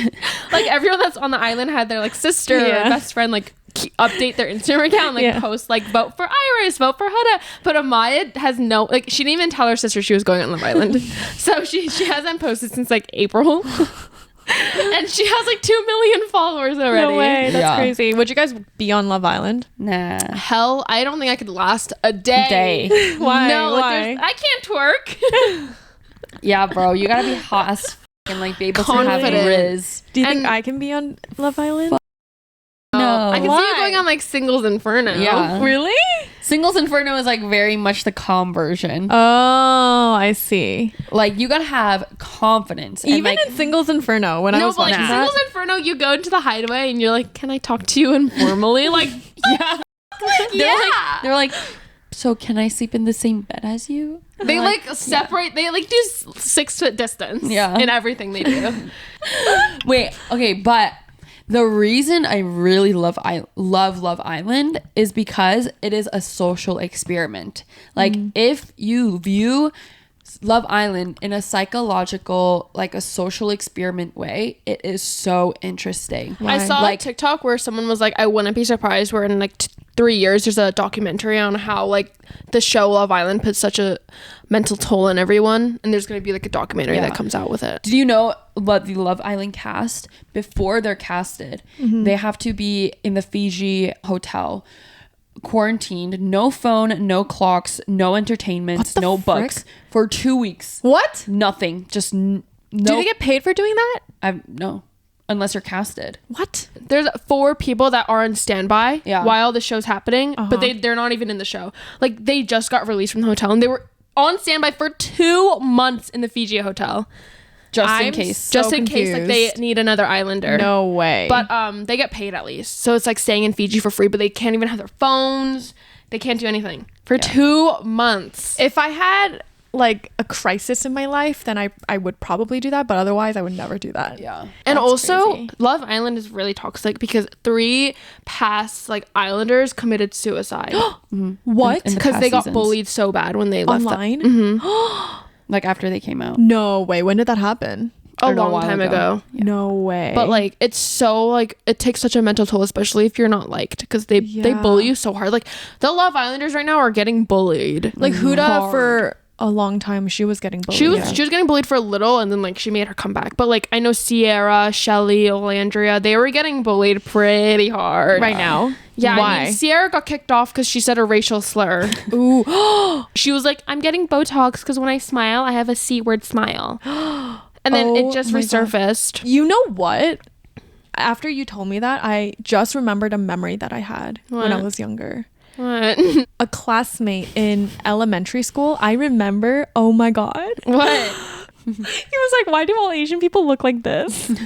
Like everyone that's on the island had their like sister or best friend like update their Instagram account, like post like vote for Iris, vote for Huda. But Amaya has no, like she didn't even tell her sister she was going on Love Island. So she hasn't posted since like April. And she has like 2 million followers already. No way, that's crazy. Would you guys be on Love Island? Nah. Hell, I don't think I could last a day. Why? No, Why? like, I can't twerk. Yeah, bro, you gotta be hot as f- and like be able to have Confident. riz. Do you think I can be on Love Island? No. I can see Why? you going on like Singles Inferno. Yeah. Really? Singles Inferno is like very much the calm version. Oh, I see. Like you gotta have confidence. Even and, like, in Singles Inferno, when I No, was but like watching Singles that. Inferno, you go into the hideaway and you're like, can I talk to you informally? Like, they're like, so can I sleep in the same bed as you? they like separate, they like do 6 foot distance in everything they do. Wait, okay, but the reason I really love Love Island is because it is a social experiment. Like if you view Love Island in a psychological, like a social experiment way, it is so interesting. I saw like a TikTok where someone was like, I wouldn't be surprised where in like 3 years there's a documentary on how like the show Love Island puts such a mental toll on everyone, and there's going to be like a documentary that comes out with it. Do you know what the Love Island cast, before they're casted, they have to be in the Fiji hotel, quarantined, no phone, no clocks, no entertainment, no books for 2 weeks. What? Nothing. Just no. Do they get paid for doing that? No, unless you're casted. What? There's 4 people that are on standby while the show's happening, but they're not even in the show. Like they just got released from the hotel and they were on standby for 2 months in the Fiji hotel. Just in case. so Just in case like they need another islander. No way. But they get paid at least. So it's like staying in Fiji for free, but they can't even have their phones. They can't do anything for 2 months. if I had like a crisis in my life, then I would probably do that, but otherwise I would never do that. Yeah. And That's also crazy. Love Island is really toxic because 3 past like islanders committed suicide. What? In the Because they past got seasons. bullied so bad when they left Online? Like after they came out. No way. When did that happen? a Or no, a long while time ago. ago. No way. But like it's so like it takes such a mental toll, especially if you're not liked, because they bully you so hard. Like the Love Islanders right now are getting bullied. like Huda hard. for a long time she was getting bullied. She was getting bullied for a little, and then like she made her comeback. But like I know Sierra, Shelly, Olandria, they were getting bullied pretty hard right now. Yeah, Why? I mean, Sierra got kicked off because she said a racial slur. Ooh. She was like, "I'm getting Botox because when I smile, I have a C-word smile," and then it just Oh my God. resurfaced. You know what? After you told me that, I just remembered a memory that I had when I What? was younger. What? A classmate in elementary school, I remember, oh my God. What? He was like, why do all Asian people look like this? And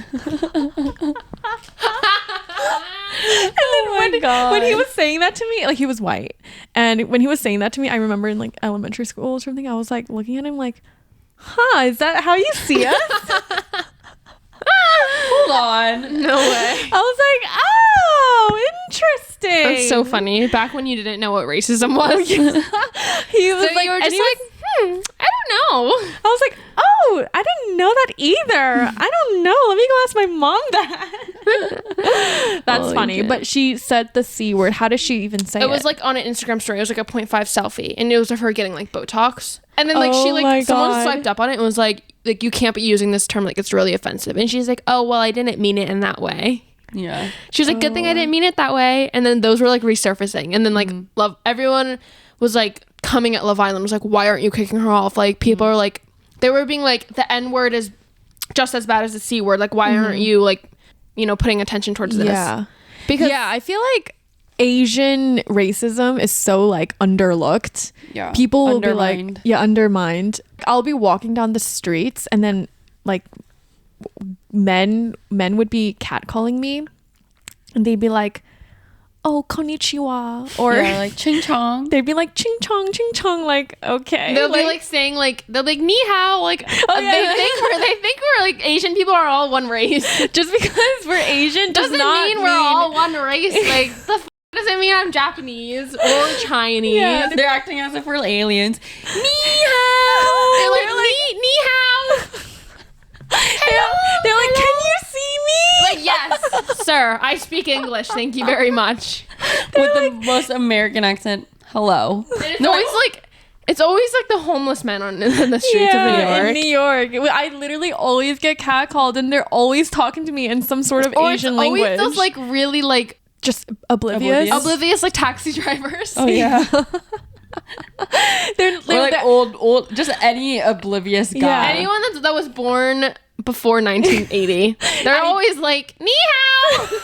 then when he was saying that to me, like he was white. And when he was saying that to me, I remember in like elementary school or something, I was like looking at him like, huh, is that how you see us? Hold on. No way. I was like, oh, interesting. That's so funny. Back when you didn't know what racism was. He was So like, you were and just he was- like, I don't know. I was like, oh, I didn't know that either. I don't know. Let me go ask my mom that. That's Holy funny. shit. But she said the C word. How does she even say it? It was like on an Instagram story. It was like a 0.5 selfie, and it was of her getting like Botox. And then like Oh she my like someone God. swiped up on it and was like you can't be using this term, like it's really offensive. And she's like, oh well, I didn't mean it in that way. Yeah. She was like, good thing I didn't mean it that way. And then those were like resurfacing, and then like love everyone was like coming at Love Island was like, why aren't you kicking her off? Like people are like, they were being like, the N word is just as bad as the C word. Like why aren't you like, you know, putting attention towards this? Yeah. Because I feel like Asian racism is so like underlooked. Yeah. People will Undermined. be like, undermined. I'll be walking down the streets and then like men would be catcalling me and they'd be like, oh, konnichiwa, or like ching chong. they'd be like ching chong, like, okay. they'll be like saying like, they'll be like ni hao, like yeah. they think we're like Asian people are all one race. just because we're Asian Doesn't mean we're all one race. Like the doesn't mean I'm Japanese or Chinese. Yeah, they're acting as if we're aliens. Ni hao. They're like ni hao. They're like, can you see me? Like, yes, sir, I speak English. Thank you very much. With the most American accent. Hello. It's always like the homeless men in the streets of New York. In New York. I literally always get catcalled and they're always talking to me in some sort of Or Asian it's always language. those like really like just oblivious like taxi drivers. Oh yeah. they're Or like old, just any oblivious guy. Yeah. Anyone that was born before 1980, they're always like ni hao.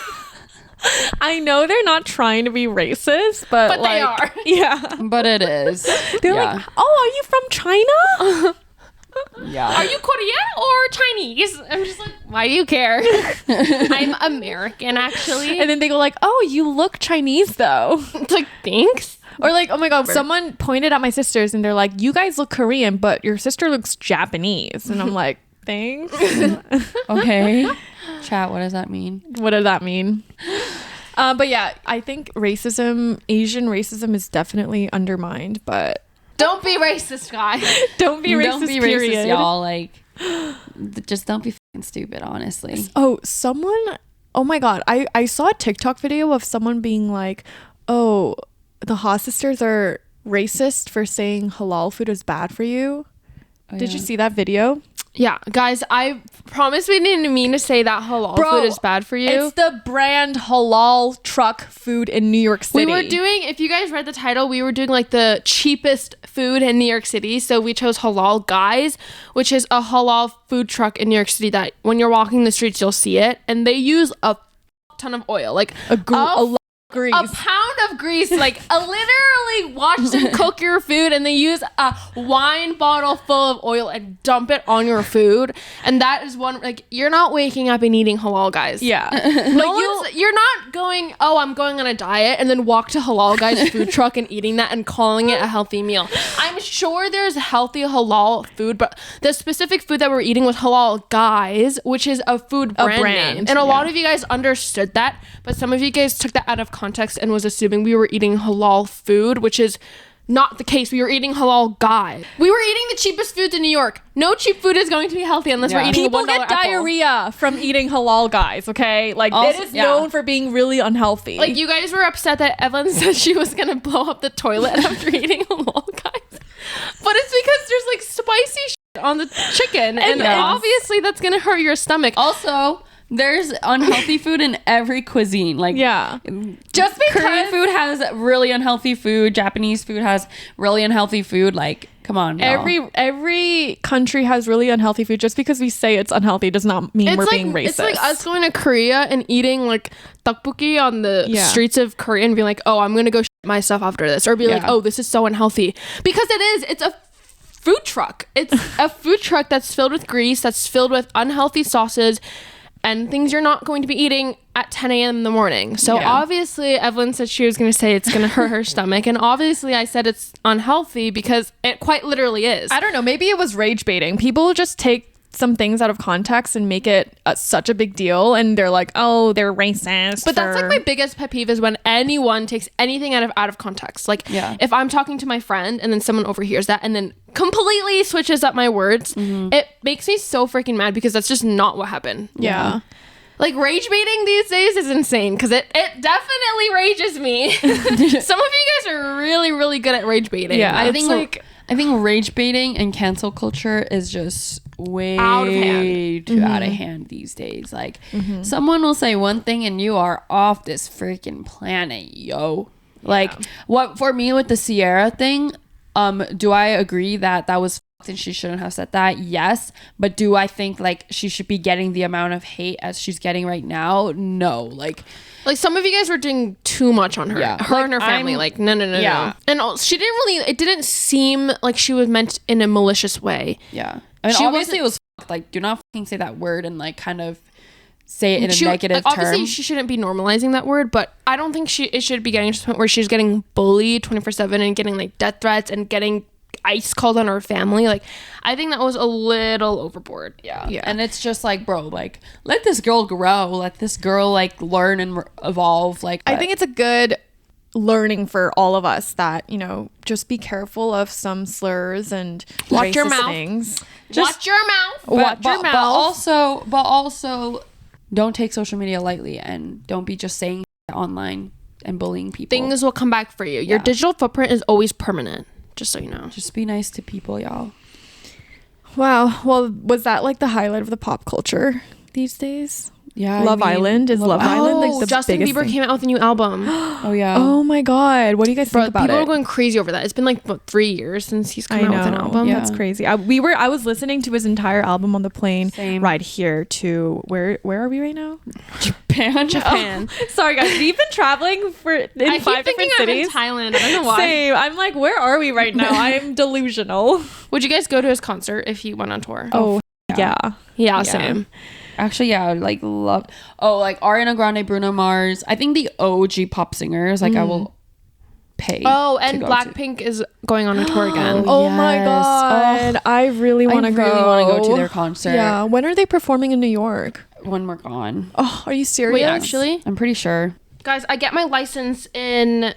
I know they're not trying to be racist, but But they like, are. Yeah. But it is. They're like, oh, are you from China? Yeah. Are you Korean or Chinese? I'm just like, why do you care? I'm American, actually. And then they go like, oh, you look Chinese though. It's like, thanks. Or like, oh my God, someone pointed at my sisters and they're like, you guys look Korean, but your sister looks Japanese. And I'm like, thanks. Okay. Chat, what does that mean? What does that mean? But yeah, I think Asian racism is definitely undermined, but Don't be racist, guys. don't be racist, Don't be period. racist, y'all. Like, just don't be fucking stupid, honestly. Oh, oh my God. I saw a TikTok video of someone being like, oh, the Ha sisters are racist for saying halal food is bad for you. Oh, Did you see that video? Yeah, guys, I promise we didn't mean to say that halal Bro, food is bad for you. It's the brand halal truck food in New York City. We were doing, if you guys read the title, we were doing like the cheapest food in New York City. So we chose Halal Guys, which is a halal food truck in New York City that when you're walking the streets, you'll see it. And they use a ton of oil, like a lot of grease. A pound of grease, like literally watch them cook your food, and they use a wine bottle full of oil and dump it on your food. And that is one, like, you're not waking up and eating halal, guys. Yeah. You're not going, oh, I'm going on a diet, and then walk to Halal Guys food truck and eating that and calling it a healthy meal. I'm sure there's healthy halal food, but the specific food that we're eating was Halal Guys, which is a food brand name. And a lot of you guys understood that, but some of you guys took that out of context and was assuming we were eating halal food, which is not the case. We were eating Halal Guys. We were eating the cheapest foods in New York. No cheap food is going to be healthy unless we're eating People a $1 get apple. diarrhea from eating Halal Guys, okay? Like, Also, it is known for being really unhealthy. Like, you guys were upset that Evelyn said she was gonna blow up the toilet after eating Halal Guys, but it's because there's like spicy shit on the chicken, and obviously that's gonna hurt your stomach. Also, there's unhealthy food in every cuisine. Like, yeah. Just because Korean food has really unhealthy food. Japanese food has really unhealthy food. Like, come on, y'all. every country has really unhealthy food. Just because we say it's unhealthy does not mean we're being racist. It's like us going to Korea and eating like tteokbokki on the streets of Korea and being like, oh, I'm gonna go shit myself after this, or be like, oh, this is so unhealthy, because it is. It's a food truck. It's a food truck that's filled with grease, that's filled with unhealthy sauces and things you're not going to be eating at 10 a.m. in the morning. So obviously Evelyn said she was going to say it's going to hurt her stomach. And obviously I said it's unhealthy because it quite literally is. I don't know. Maybe it was rage baiting. People just take some things out of context and make it such a big deal, and they're like, oh, they're racist. But that's like my biggest pet peeve, is when anyone takes anything out of context. Like, if I'm talking to my friend and then someone overhears that and then completely switches up my words, it makes me so freaking mad, because that's just not what happened. Yeah. Like, rage baiting these days is insane, because it definitely rages me. Some of you guys are really, really good at rage baiting. Yeah, I think rage baiting and cancel culture is just way out of hand. too out of hand these days. Like, someone will say one thing and you are off this freaking planet, yo. Like, what for me with the Sierra thing, Do I agree that was fucked and she shouldn't have said that? Yes. But do I think like she should be getting the amount of hate as she's getting right now? No. Like some of you guys were doing too much on her. Yeah. Her Like, and her family. No. Yeah. And she didn't really, it didn't seem like she was meant in a malicious way. Yeah. I mean, She obviously it was fucked. Like, do not fucking say that word and like kind of say it in a negative term. Obviously, she shouldn't be normalizing that word, but I don't think it should be getting to the point where she's getting bullied 24/7 and getting like death threats and getting ice called on her family. Like, I think that was a little overboard. Yeah. And it's just like, bro, like, let this girl grow. Let this girl like learn and evolve. Like, I think it's a good learning for all of us that, you know, just be careful of some slurs and Watch your racist mouth. things. Watch your mouth. Watch your mouth. But also don't take social media lightly and don't be just saying online and bullying people. Things will come back for you. Your digital footprint is always permanent, just so you know. Just be nice to people, y'all. Wow. Well, was that like the highlight of the pop culture these days? Yeah. Love Island is Love Island like the Justin biggest Bieber thing? came out with a new album. Oh yeah. Oh my god, what do you guys think about People it? are going crazy over that. It's been like 3 years since he's come out with an album. Yeah. That's crazy. I was listening to his entire album on the plane ride here to where are we right now? Japan. Oh, sorry guys, we've been traveling in I 5 keep thinking different I'm in cities. Thailand. I don't know why. Same. I'm like, where are we right now? I'm delusional. Would you guys go to his concert if he went on tour? Oh yeah. Yeah, same. Actually, yeah, like love. Oh, like Ariana Grande, Bruno Mars. I think the OG pop singers. Like I will pay. Oh, and to go Blackpink is going on a tour again. Oh my Yes. god. I really want to go. I really want to go to their concert. Yeah. When are they performing in New York? When we're gone. Oh, are you serious? Wait, actually, I'm pretty sure. guys, I get my license in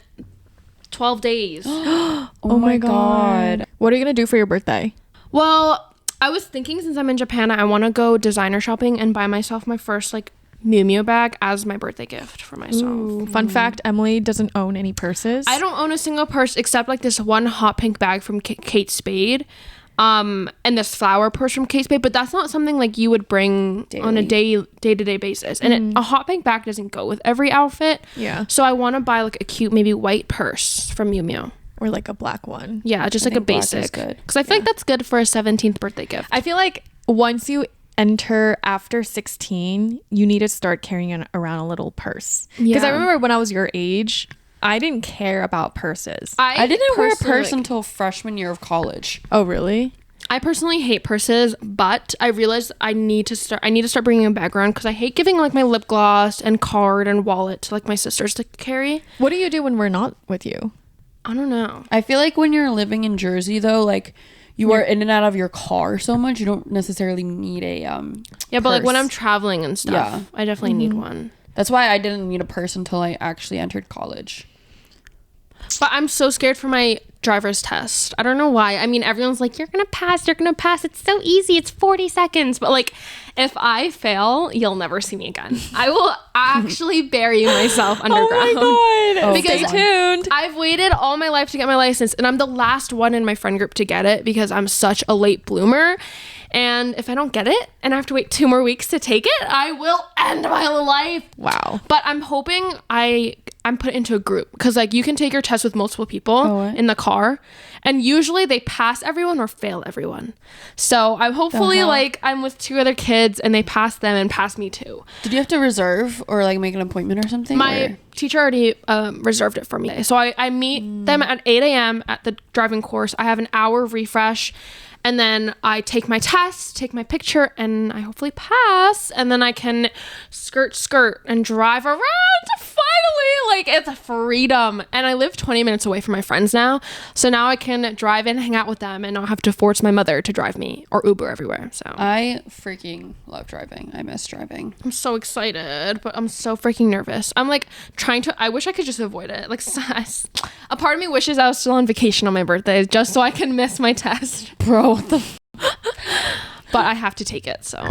12 days. Oh my god. What are you gonna do for your birthday? Well, I was thinking since I'm in Japan, I want to go designer shopping and buy myself my first like Miu Miu bag as my birthday gift for myself. Ooh, fun fact, Emily doesn't own any purses. I don't own a single purse except like this one hot pink bag from Kate Spade. And this flower purse from Kate Spade, but that's not something like you would bring on a day-to-day basis. And a hot pink bag doesn't go with every outfit. Yeah. So I want to buy like a cute maybe white purse from Miu Miu. Or like a black one. Yeah, just like a think black is basic. good. Because I feel like that's good for a 17th birthday gift. I feel like once you enter after 16, you need to start carrying around a little purse. Because I Yeah. remember when I was your age, I didn't care about purses. I didn't wear a personally, purse like- until freshman year of college. Oh, really? I personally hate purses, but I realized I need to start bringing a bag around because I hate giving like my lip gloss and card and wallet to like my sisters to carry. What do you do when we're not with you? I don't know. I feel like when you're living in Jersey though, like you are in and out of your car so much, you don't necessarily need a Yeah, but like when purse. I'm traveling and stuff, Yeah. I definitely need one. That's why I didn't need a purse until I actually entered college. But I'm so scared for my driver's test. I don't know why. I mean, everyone's like, you're gonna pass. It's so easy. It's 40 seconds. But like, if I fail, you'll never see me again. I will actually bury myself underground. Oh my god. Because Stay tuned. I've waited all my life to get my license, and I'm the last one in my friend group to get it because I'm such a late bloomer. And if I don't get it and I have to wait 2 more weeks to take it, I will end my life. Wow. But I'm hoping I'm put into a group because like you can take your test with multiple people in the car, and usually they pass everyone or fail everyone. So I'm hopefully like I'm with 2 other kids and they pass them and pass me too. Did you have to reserve or like make an appointment or something? My teacher already reserved it for me. So I meet them at 8 a.m. at the driving course. I have an hour of refresh. And then I take my test, take my picture, and I hopefully pass. And then I can skirt and drive around. Finally, like it's a freedom. And I live 20 minutes away from my friends now. So now I can drive in, hang out with them, and not have to force my mother to drive me or Uber everywhere. So I freaking love driving. I miss driving. I'm so excited, but I'm so freaking nervous. I'm like I wish I could just avoid it. Like a part of me wishes I was still on vacation on my birthday just so I can miss my test. Bro, what the But I have to take it, so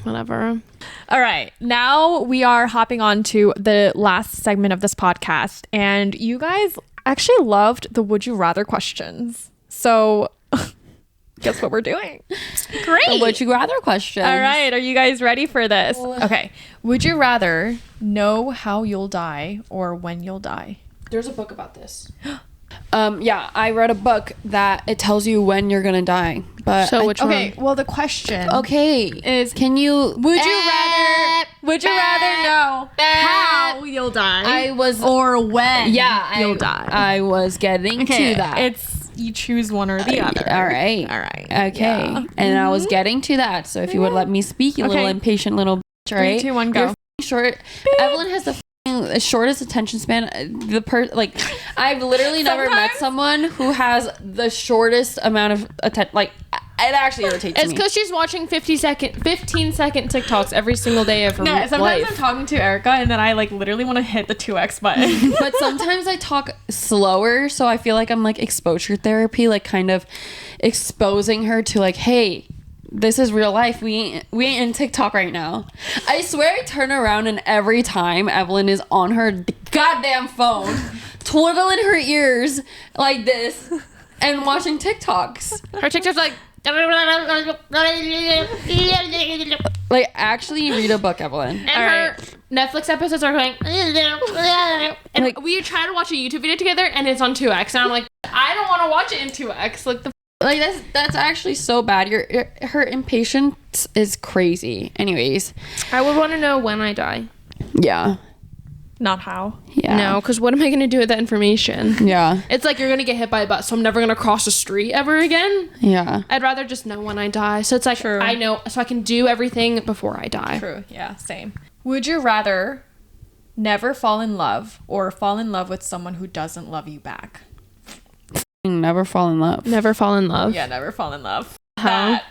whatever. All right. Now we are hopping on to the last segment of this podcast. And you guys actually loved the Would You Rather questions. So guess what we're doing? Great. Would you rather question? All right. Are you guys ready for this? Okay. Would you rather know how you'll die or when you'll die? There's a book about this. Yeah, I read a book that it tells you when you're gonna die. But So which Okay, one? well the question okay, is, can you? would you rather know how you'll die? I was or when yeah, you'll die. I was getting to that. It's you choose one or the other. All right. Okay. Yeah. And I was getting to that. So if you would let me speak, you little Okay. impatient little bitch, all 3, right? 2, 1, go. You're short. Evelyn has the shortest attention span. I've literally never met someone who has the shortest amount of attention. Like, it actually irritates It's me. because she's watching 15-second TikToks every single day of her No, sometimes life. I'm talking to Erica and then I like literally want to hit the 2x button. But sometimes I talk slower, so I feel like I'm like exposure therapy, like kind of exposing her to like, hey, this is real life. We ain't in TikTok right now. I swear I turn around and every time Evelyn is on her goddamn phone, twiddling her ears like this and watching TikToks. Her TikTok's like. Like, actually read a book, Evelyn. And her Netflix episodes are going. And Like- we try to watch a YouTube video together, and it's on 2x. And I'm like, I don't want to watch it in 2x. Like Like, that's actually so bad. Her impatience is crazy. Anyways, I would want to know when I die. yeah. Not how. Yeah. No, because what am I going to do with that information? Yeah. It's like you're going to get hit by a bus, so I'm never going to cross the street ever again. Yeah. I'd rather just know when I die. So it's like, True. I know, so I can do everything before I die. True. Yeah, same. Would you rather never fall in love or fall in love with someone who doesn't love you back? Never fall in love. Never fall in love. Yeah, never fall in love. How?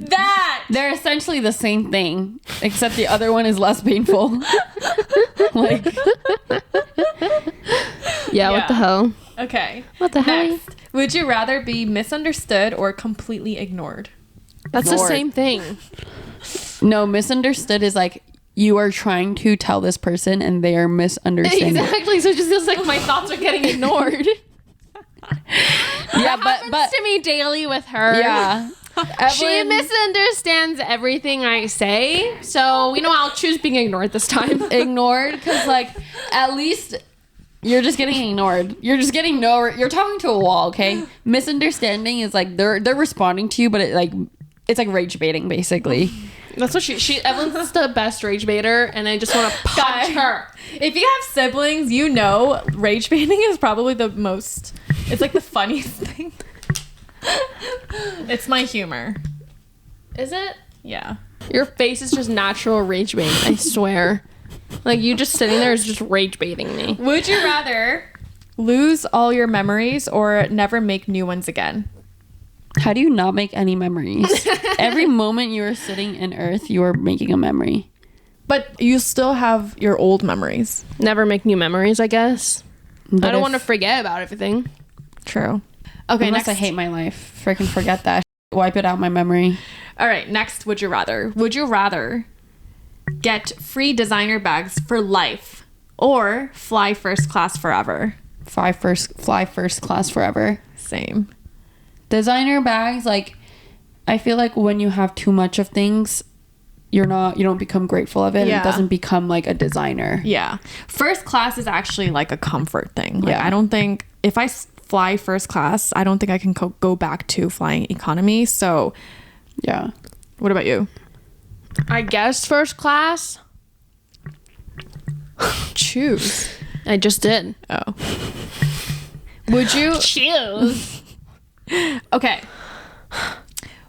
That. They're essentially the same thing, except the other one is less painful. Like, Yeah, what the hell? Okay. What the hell? Next. Would you rather be misunderstood or completely ignored? That's the Ignored. same thing. no, misunderstood is like you are trying to tell this person and they are misunderstanding. Exactly. So it just feels like my thoughts are getting ignored. Yeah, Happens but to me daily with her. yeah. She Evelyn- misunderstands everything I say. So, I'll choose being ignored this time. ignored because like at least you're just getting ignored. You're just getting you're talking to a wall, okay? Misunderstanding is like they're responding to you, but it's like rage baiting basically. That's what Evelyn's the best rage baiter, and I just want to punch her. If you have siblings, rage baiting is probably the most. It's like the funniest thing. It's my humor. Is it? Yeah. Your face is just natural rage baiting, I swear. Like, you just sitting there is just rage baiting me. Would you rather lose all your memories or never make new ones again? How do you not make any memories? Every moment you are sitting in Earth, you are making a memory. But you still have your old memories. Never make new memories, I guess. But I don't if- want to forget about everything. True. Okay, Unless next. I hate my life. Freaking forget that. Wipe it out my memory. All right, next, would you rather? Would you rather get free designer bags for life or fly first class forever? Fly first class forever. Same. Designer bags, like, I feel like when you have too much of things, you don't become grateful of it. Yeah. It doesn't become like a designer. Yeah. First class is actually like a comfort thing. Like, Yeah. I don't think if I fly first class, I don't think I can go back to flying economy. So, Yeah. what about you? I guess first class. Choose. I just did. Oh. Would you? Choose. Okay.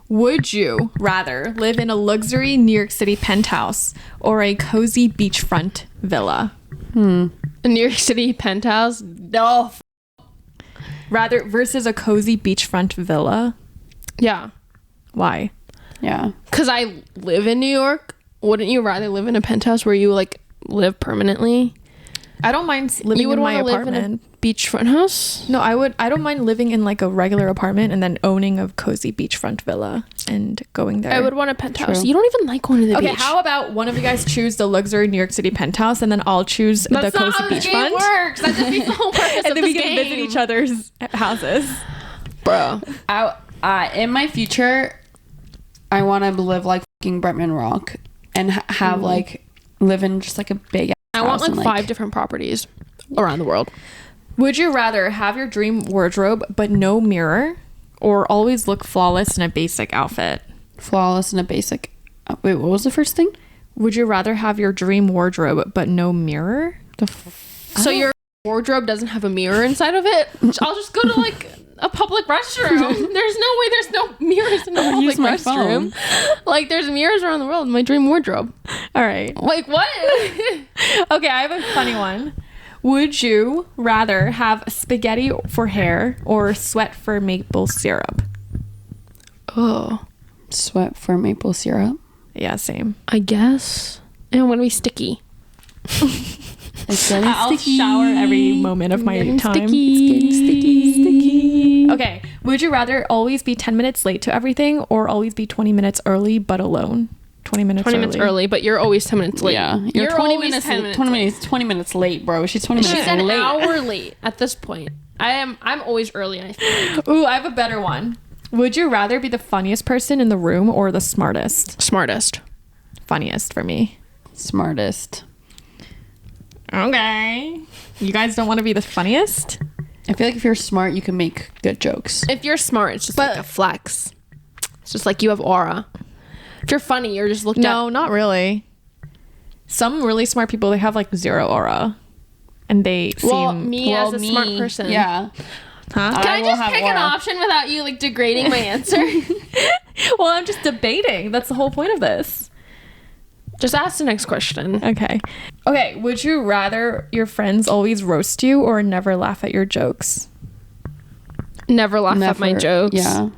Would you rather live in a luxury New York City penthouse or a cozy beachfront villa? A New York City penthouse? No. Rather versus a cozy beachfront villa? Yeah. Why? Yeah. Because I live in New York. Wouldn't you rather live in a penthouse where you like live permanently? I don't mind living You would in my want to live in apartment. a beachfront house? No, I don't mind living in like a regular apartment and then owning a cozy beachfront villa and going there. I would want a penthouse. True. You don't even like going to the Okay, beach. how about one of you guys choose the luxury New York City penthouse and then I'll choose That's the not cozy how this game beachfront? works. That defeats the whole purpose And of then we this can visit game. each other's houses. Bro. In my future, I want to live like fucking Bretman Rock and have like live in just like a big I want house like and, 5 different properties around the world. Would you rather have your dream wardrobe but no mirror, or always look flawless in a basic outfit? Flawless and a basic. Wait, what was the first thing? Would you rather have your dream wardrobe but no mirror? So your wardrobe doesn't have a mirror inside of it? I'll just go to like a public restroom. There's no way there's no mirrors in a public restroom. Like there's mirrors around the world in my dream wardrobe. All right. Like what? Okay, I have a funny one. Would you rather have spaghetti for hair or sweat for maple syrup? Oh, Sweat for maple syrup. Yeah, same. I guess. And I'm gonna be sticky. It's getting I'll sticky. shower every moment of my Getting time. sticky. It's getting sticky. Okay. Would you rather always be 10 minutes late to everything or always be 20 minutes early but alone? 20 minutes early, but you're always 10 minutes late. Yeah, you're 20 always minutes. 10 minutes 20 minutes late, bro. She's 20 minutes She's an late. hour late at this point. I'm always early. I feel like. Ooh, I have a better one. Would you rather be the funniest person in the room or the smartest? Smartest. Funniest for me. Smartest. Okay. You guys don't want to be the funniest? I feel like if you're smart, you can make good jokes. If you're smart, it's just like a flex. It's just like you have aura. If you're funny, you're just looked at. No, not really. Some really smart people, they have like zero aura. And they seem... As a smart person. Yeah. Huh? Can I will just have pick an aura. option without you like degrading my answer? Well, I'm just debating. That's the whole point of this. Just ask the next question. Okay. Okay, would you rather your friends always roast you or never laugh at your jokes? Never laugh at my jokes. Yeah.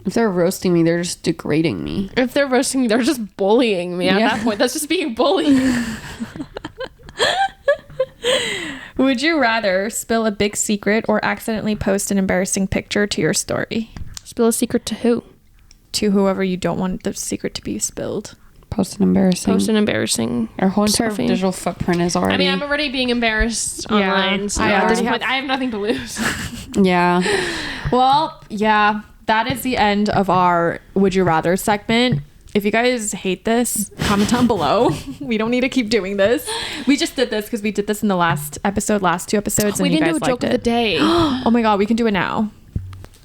If they're roasting me, they're just degrading me. If they're roasting me, they're just bullying me at Yeah. that point. That's just being bullied. Would you rather spill a big secret or accidentally post an embarrassing picture to your story? Spill a secret to who? To whoever you don't want the secret to be spilled. Post an embarrassing. Post an embarrassing. Our whole entire selfie. digital footprint is already. I mean, I'm already being embarrassed Yeah. online. So I at this already point, I have nothing to lose. yeah. Well, yeah, that is the end of our Would You Rather segment. If you guys hate this, comment down below. We don't need to keep doing this. We just did this because we did this in the last two episodes, We and you didn't guys do a joke liked of the it. day. Oh my god, we can do it now.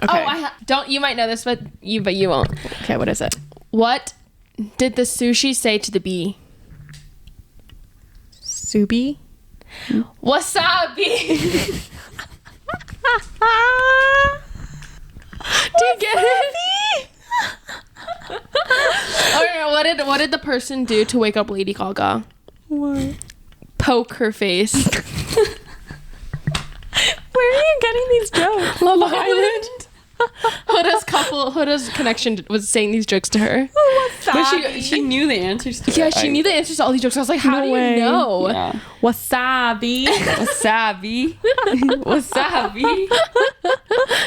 Okay. Oh, don't. You might know this, but you won't. Okay, what is it? What did the sushi say to the bee? Subi? Wasabi. Do you get it? Okay, what did the person do to wake up Lady Gaga? What? Poke her face. Where are you getting these jokes? Love Island. Huda's connection was saying these jokes to her. But she knew the answers to Yeah, it. she knew the answers to all these jokes. I was like, how No do way. you know? Yeah. Wasabi. Wasabi. Wasabi.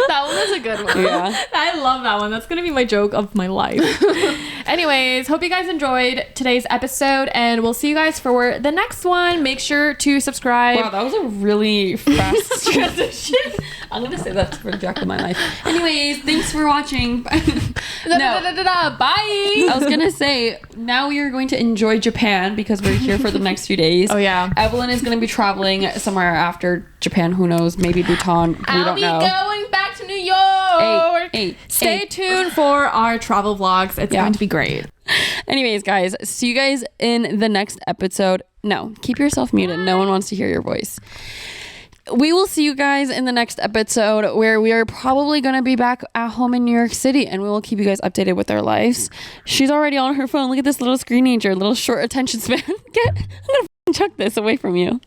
That one was a good one. Yeah. I love that one. That's going to be my joke of my life. Anyways, hope you guys enjoyed today's episode, and we'll see you guys for the next one. Make sure to subscribe. Wow, that was a really fast transition. I'm gonna say that's for the rest of my life. Anyways, thanks for watching. Bye. I was gonna say now we are going to enjoy Japan because we're here for the next few days. Oh, yeah. Evelyn is gonna be traveling somewhere after Japan. Who knows? Maybe Bhutan. We I'll don't be know. going back to New York. Stay tuned for our travel vlogs. It's going to be great. Anyways, guys, see you guys in the next episode. No, keep yourself muted. No one wants to hear your voice. We will see you guys in the next episode where we are probably going to be back at home in New York City, and we will keep you guys updated with our lives. She's already on her phone. Look at this little screenager, little short attention span. I'm going to chuck this away from you.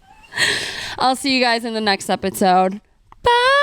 I'll see you guys in the next episode. Bye.